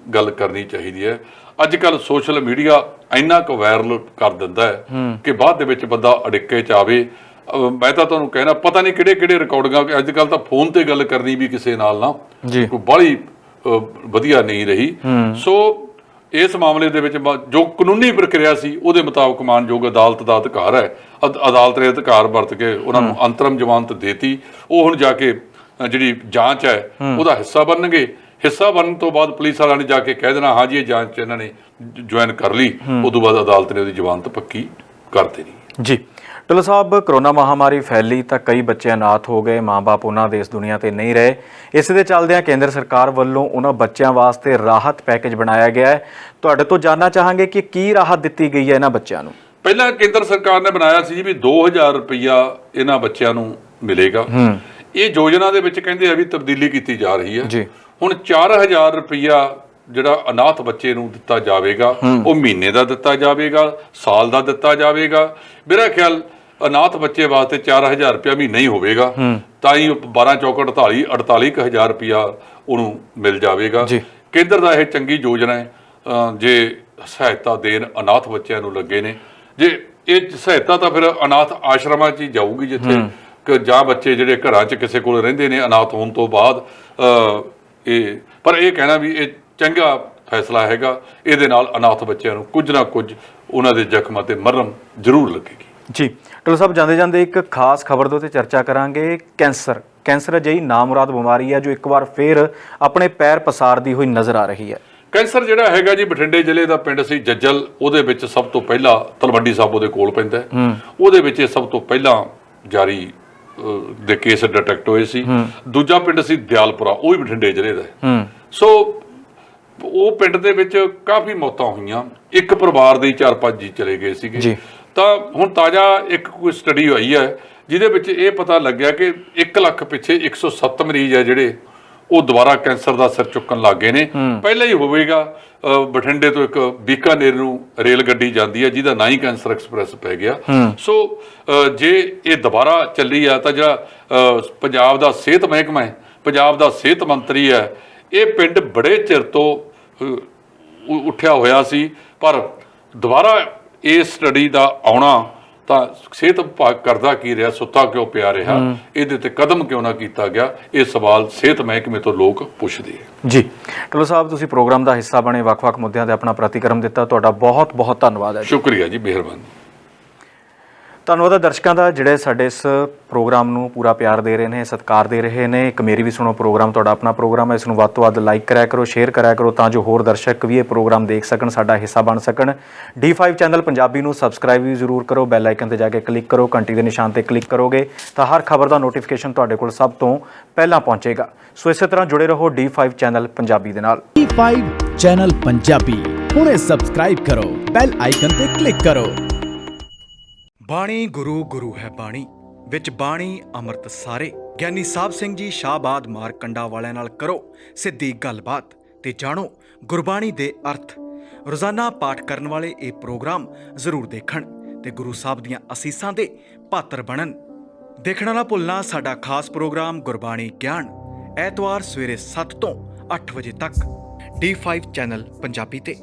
ਗੱਲ ਕਰਨੀ ਚਾਹੀਦੀ ਹੈ। ਅੱਜ ਕੱਲ੍ਹ ਸੋਸ਼ਲ ਮੀਡੀਆ ਇੰਨਾ ਕੁ ਵਾਇਰਲ ਕਰ ਦਿੰਦਾ ਹੈ ਕਿ ਬਾਅਦ ਦੇ ਵਿੱਚ ਬੰਦਾ ਅੜਿੱਕੇ 'ਚ ਆਵੇ। ਮੈਂ ਤਾਂ ਤੁਹਾਨੂੰ ਕਹਿਣਾ, ਪਤਾ ਨਹੀਂ ਕਿਹੜੇ ਕਿਹੜੇ ਰਿਕਾਰਡਿੰਗਾਂ, ਅੱਜ ਕੱਲ੍ਹ ਤਾਂ ਫੋਨ ਤੇ ਗੱਲ ਕਰਨੀ ਵੀ ਕਿਸੇ ਨਾਲ ਨਾ ਕੋਈ ਬਾਹਲੀ ਵਧੀਆ ਨਹੀਂ ਰਹੀ। ਸੋ ਇਸ ਮਾਮਲੇ ਦੇ ਵਿੱਚ ਜੋ ਕਾਨੂੰਨੀ ਪ੍ਰਕਿਰਿਆ ਸੀ ਉਹਦੇ ਮੁਤਾਬਕ ਮਾਨਯੋਗ ਅਦਾਲਤ ਦਾ ਅਧਿਕਾਰ ਹੈ, ਅਦਾਲਤ ਨੇ ਅਧਿਕਾਰ ਵਰਤ ਕੇ ਉਹਨਾਂ ਨੂੰ ਅੰਤਰਮ ਜ਼ਮਾਨਤ ਦੇਤੀ। ਉਹ ਹੁਣ ਜਾ ਕੇ ਜਿਹੜੀ ਜਾਂਚ ਹੈ ਉਹਦਾ ਹਿੱਸਾ ਬਣਨਗੇ। ਹਿੱਸਾ ਬਣਨ ਤੋਂ ਬਾਅਦ ਪੁਲਿਸ ਵਾਲਿਆਂ ਨੇ ਜਾ ਕੇ ਕਹਿ ਦੇਣਾ, ਹਾਂ ਜੀ ਇਹ ਜਾਂਚ ਇਹਨਾਂ ਨੇ ਜੁਆਇਨ ਕਰ ਲਈ, ਉਦੋਂ ਬਾਅਦ ਅਦਾਲਤ ਨੇ ਉਹਦੀ ਜ਼ਮਾਨਤ ਪੱਕੀ ਕਰ ਦੇਣੀ ਜੀ। ਢਿੱਲੋਂ ਸਾਹਿਬ, ਕਰੋਨਾ ਮਹਾਮਾਰੀ ਫੈਲੀ ਤਾਂ ਕਈ ਬੱਚੇ ਅਨਾਥ ਹੋ ਗਏ, ਮਾਂ-ਬਾਪ ਉਹਨਾਂ ਦੇ ਇਸ ਦੁਨੀਆ ਤੇ ਨਹੀਂ ਰਹੇ। ਇਸ ਦੇ ਚੱਲਦਿਆਂ ਕੇਂਦਰ ਸਰਕਾਰ ਵੱਲੋਂ ਉਹਨਾਂ ਬੱਚਿਆਂ ਵਾਸਤੇ ਰਾਹਤ ਪੈਕੇਜ ਬਣਾਇਆ ਗਿਆ ਹੈ। ਤੁਹਾਡੇ ਤੋਂ ਜਾਣਨਾ ਚਾਹਾਂਗੇ ਕਿ ਕੀ ਰਾਹਤ ਦਿੱਤੀ ਗਈ ਹੈ ਇਹਨਾਂ ਬੱਚਿਆਂ ਨੂੰ। ਪਹਿਲਾਂ ਕੇਂਦਰ ਸਰਕਾਰ ਨੇ ਬਣਾਇਆ ਸੀ ਜੀ ਵੀ 2000 ਰੁਪਈਆ ਇਹਨਾਂ ਬੱਚਿਆਂ ਨੂੰ ਮਿਲੇਗਾ। ਇਹ ਯੋਜਨਾ ਦੇ ਵਿੱਚ ਕਹਿੰਦੇ ਆ ਵੀ ਤਬਦੀਲੀ ਕੀਤੀ ਜਾ ਰਹੀ ਹੈ ਜੀ। ਹੁਣ 4000 ਰੁਪਈਆ ਜਿਹੜਾ ਅਨਾਥ ਬੱਚੇ ਨੂੰ ਦਿੱਤਾ ਜਾਵੇਗਾ, ਉਹ ਮਹੀਨੇ ਦਾ ਦਿੱਤਾ ਜਾਵੇਗਾ, ਸਾਲ ਦਾ ਦਿੱਤਾ ਜਾਵੇਗਾ। ਮੇਰਾ ਖਿਆਲ ਅਨਾਥ ਬੱਚੇ ਵਾਸਤੇ 4000 ਰੁਪਇਆ ਮਹੀਨਾ ਹੀ ਹੋਵੇਗਾ, ਤਾਂ ਹੀ 12 ਚੌਕ 48,000 ਰੁਪਇਆ ਉਹਨੂੰ ਮਿਲ ਜਾਵੇਗਾ। ਕੇਂਦਰ ਦਾ ਇਹ ਚੰਗੀ ਯੋਜਨਾ ਹੈ। ਜੇ ਸਹਾਇਤਾ ਦੇਣ ਅਨਾਥ ਬੱਚਿਆਂ ਨੂੰ ਲੱਗੇ ਨੇ, ਜੇ ਇਹ ਸਹਾਇਤਾ ਤਾਂ ਫਿਰ ਅਨਾਥ ਆਸ਼ਰਮਾਂ 'ਚ ਹੀ ਜਾਊਗੀ, ਜਿੱਥੇ ਜਾਂ ਬੱਚੇ ਜਿਹੜੇ ਘਰਾਂ 'ਚ ਕਿਸੇ ਕੋਲ ਰਹਿੰਦੇ ਨੇ ਅਨਾਥ ਹੋਣ ਤੋਂ ਬਾਅਦ। ਪਰ ਇਹ ਕਹਿਣਾ ਵੀ ਇਹ ਚੰਗਾ ਫੈਸਲਾ ਹੈਗਾ, ਇਹਦੇ ਨਾਲ ਅਨਾਥ ਬੱਚਿਆਂ ਨੂੰ ਕੁਝ ਨਾ ਕੁਝ ਉਹਨਾਂ ਦੇ ਜ਼ਖਮਾਂ ਤੇ ਮਰਹਮ ਜ਼ਰੂਰ ਲੱਗੇਗੀ ਜੀ। ਢਿੱਲੋਂ ਸਾਹਿਬ, ਜਾਂਦੇ ਜਾਂਦੇ ਇੱਕ ਖਾਸ ਖਬਰ ਦੇ ਉੱਤੇ ਚਰਚਾ ਕਰਾਂਗੇ। ਕੈਂਸਰ ਅਜਿਹੀ ਨਾਮੁਰਾਦ ਬਿਮਾਰੀ ਹੈ ਜੋ ਇੱਕ ਵਾਰ ਫੇਰ ਆਪਣੇ ਪੈਰ ਪਸਾਰਦੀ ਹੋਈ ਨਜ਼ਰ ਆ ਰਹੀ ਹੈ। ਕੈਂਸਰ ਜਿਹੜਾ ਹੈਗਾ ਜੀ, ਬਠਿੰਡੇ ਜ਼ਿਲ੍ਹੇ ਦਾ ਪਿੰਡ ਸੀ ਜੱਜਲ, ਉਹਦੇ ਵਿੱਚ ਸਭ ਤੋਂ ਪਹਿਲਾਂ ਤਲਵੰਡੀ ਸਾਬੋ ਦੇ ਕੋਲ ਪੈਂਦਾ, ਉਹਦੇ ਵਿੱਚ ਇਹ ਸਭ ਤੋਂ ਪਹਿਲਾਂ ਜਾਰੀ ਦੇ ਕੇਸ ਡਿਟੈਕਟ ਹੋਏ ਸੀ। ਦੂਜਾ ਪਿੰਡ ਸੀ ਦਿਆਲਪੁਰਾ, ਉਹ ਵੀ ਬਠਿੰਡੇ ਜ਼ਿਲ੍ਹੇ ਦਾ। ਸੋ ਉਹ ਪਿੰਡ ਦੇ ਵਿੱਚ ਕਾਫੀ ਮੌਤਾਂ ਹੋਈਆਂ, ਇੱਕ ਪਰਿਵਾਰ ਦੇ 4-5 ਜੀ ਚਲੇ ਗਏ ਸੀਗੇ। ਤਾਂ ਹੁਣ ਤਾਜ਼ਾ ਇੱਕ ਕੋਈ ਸਟੱਡੀ ਹੋਈ ਹੈ ਜਿਹਦੇ ਵਿੱਚ ਇਹ ਪਤਾ ਲੱਗਿਆ ਕਿ 1 ਲੱਖ ਪਿੱਛੇ 107 ਮਰੀਜ਼ ਹੈ ਜਿਹੜੇ ਉਹ ਦੁਬਾਰਾ ਕੈਂਸਰ ਦਾ ਸਿਰ ਚੁੱਕਣ ਲੱਗ ਗਏ ਨੇ। ਪਹਿਲਾਂ ਹੀ ਹੋਵੇਗਾ, ਬਠਿੰਡੇ ਤੋਂ ਇੱਕ ਬੀਕਾਨੇਰ ਨੂੰ ਰੇਲ ਗੱਡੀ ਜਾਂਦੀ ਹੈ ਜਿਹਦਾ ਨਾਂ ਹੀ ਕੈਂਸਰ ਐਕਸਪ੍ਰੈਸ ਪੈ ਗਿਆ। ਸੋ ਜੇ ਇਹ ਦੁਬਾਰਾ ਚੱਲੀ ਆ ਤਾਂ ਜਿਹੜਾ ਪੰਜਾਬ ਦਾ ਸਿਹਤ ਮਹਿਕਮਾ ਹੈ, ਪੰਜਾਬ ਦਾ ਸਿਹਤ ਮੰਤਰੀ ਹੈ, ਇਹ ਪਿੰਡ ਬੜੇ ਚਿਰ ਤੋਂ ਉੱਠਿਆ ਹੋਇਆ ਸੀ, ਪਰ ਦੁਬਾਰਾ ਇਸ ਸਟੱਡੀ ਦਾ ਆਉਣਾ ਤਾਂ ਸਿਹਤ ਵਿਭਾਗ ਕਰਦਾ ਕੀ ਰਿਹਾ, ਸੁੱਤਾ ਕਿਉਂ ਪਿਆ ਰਿਹਾ, ਇਹਦੇ ਤੇ ਕਦਮ ਕਿਉਂ ਨਾ ਕੀਤਾ ਗਿਆ, ਇਹ ਸਵਾਲ ਸਿਹਤ ਮਹਿਕਮੇ ਤੋਂ ਲੋਕ ਪੁੱਛਦੇ ਆ ਜੀ। ਢਿੱਲੋਂ ਸਾਹਿਬ, ਤੁਸੀਂ ਪ੍ਰੋਗਰਾਮ ਦਾ ਹਿੱਸਾ ਬਣੇ, ਵੱਖ-ਵੱਖ ਮੁੱਦਿਆਂ ਤੇ ਆਪਣਾ ਪ੍ਰਤੀਕਰਮ ਦਿੱਤਾ, ਤੁਹਾਡਾ ਬਹੁਤ ਬਹੁਤ ਧੰਨਵਾਦ ਹੈ। ਸ਼ੁਕਰੀਆ ਜੀ, ਮਿਹਰਬਾਨੀ। ਧੰਨਵਾਦ ਹੈ ਦਰਸ਼ਕਾਂ ਦਾ ਜਿਹੜੇ ਸਾਡੇ ਇਸ ਪ੍ਰੋਗਰਾਮ ਨੂੰ ਪੂਰਾ ਪਿਆਰ ਦੇ ਰਹੇ ਨੇ, ਸਤਿਕਾਰ ਦੇ ਰਹੇ ਨੇ। ਇੱਕ ਮੇਰੀ ਵੀ ਸੁਣੋ ਪ੍ਰੋਗਰਾਮ ਤੁਹਾਡਾ ਆਪਣਾ ਪ੍ਰੋਗਰਾਮ ਹੈ, ਇਸ ਨੂੰ ਵੱਧ ਤੋਂ ਵੱਧ ਲਾਈਕ ਕਰਿਆ ਕਰੋ, ਸ਼ੇਅਰ ਕਰਿਆ ਕਰੋ, ਤਾਂ ਜੋ ਹੋਰ ਦਰਸ਼ਕ ਵੀ ਇਹ ਪ੍ਰੋਗਰਾਮ ਦੇਖ ਸਕਣ, ਸਾਡਾ ਹਿੱਸਾ ਬਣ ਸਕਣ। D5 ਚੈਨਲ ਪੰਜਾਬੀ ਨੂੰ ਸਬਸਕ੍ਰਾਈਬ ਵੀ ਜ਼ਰੂਰ ਕਰੋ, ਬੈਲ ਆਈਕਨ ਤੇ ਜਾ ਕੇ ਕਲਿੱਕ ਕਰੋ, ਘੰਟੀ ਦੇ ਨਿਸ਼ਾਨ ਤੇ ਕਲਿੱਕ ਕਰੋਗੇ ਤਾਂ ਹਰ ਖਬਰ ਦਾ ਨੋਟੀਫਿਕੇਸ਼ਨ ਤੁਹਾਡੇ ਕੋਲ ਸਭ ਤੋਂ ਪਹਿਲਾਂ ਪਹੁੰਚੇਗਾ। ਸੋ ਇਸੇ ਤਰ੍ਹਾਂ ਜੁੜੇ ਰਹੋ D5 ਚੈਨਲ ਪੰਜਾਬੀ ਦੇ ਨਾਲ। D5 ਚੈਨਲ ਪੰਜਾਬੀ ਹੁਣੇ ਸਬਸਕ੍ਰਾਈਬ ਕਰੋ, ਬੈਲ ਆਈਕਨ ਤੇ ਕਲਿੱਕ ਕਰੋ। ਬਾਣੀ ਗੁਰੂ ਗੁਰੂ ਹੈ ਬਾਣੀ, ਵਿੱਚ ਬਾਣੀ ਅੰਮ੍ਰਿਤ ਸਾਰੇ। ਗਿਆਨੀ ਸਾਹਿਬ ਸਿੰਘ ਜੀ ਸ਼ਾਹਬਾਦ ਮਾਰਕੰਡਾ ਵਾਲਿਆਂ ਨਾਲ ਕਰੋ ਸਿੱਧੀ ਗੱਲਬਾਤ ਤੇ ਜਾਣੋ ਗੁਰਬਾਣੀ ਦੇ ਅਰਥ। ਰੋਜ਼ਾਨਾ ਪਾਠ ਕਰਨ ਵਾਲੇ ਇਹ ਪ੍ਰੋਗਰਾਮ ਜ਼ਰੂਰ ਦੇਖਣ ਤੇ ਗੁਰੂ ਸਾਹਿਬ ਦੀਆਂ ਅਸੀਸਾਂ ਦੇ ਪਾਤਰ ਬਣਨ। ਦੇਖਣਾ ਨਾ ਭੁੱਲਣਾ ਸਾਡਾ ਖਾਸ ਪ੍ਰੋਗਰਾਮ ਗੁਰਬਾਣੀ ਗਿਆਨ, ਐਤਵਾਰ ਸਵੇਰੇ 7 ਤੋਂ 8 ਵਜੇ ਤੱਕ D5 ਚੈਨਲ ਪੰਜਾਬੀ ਤੇ।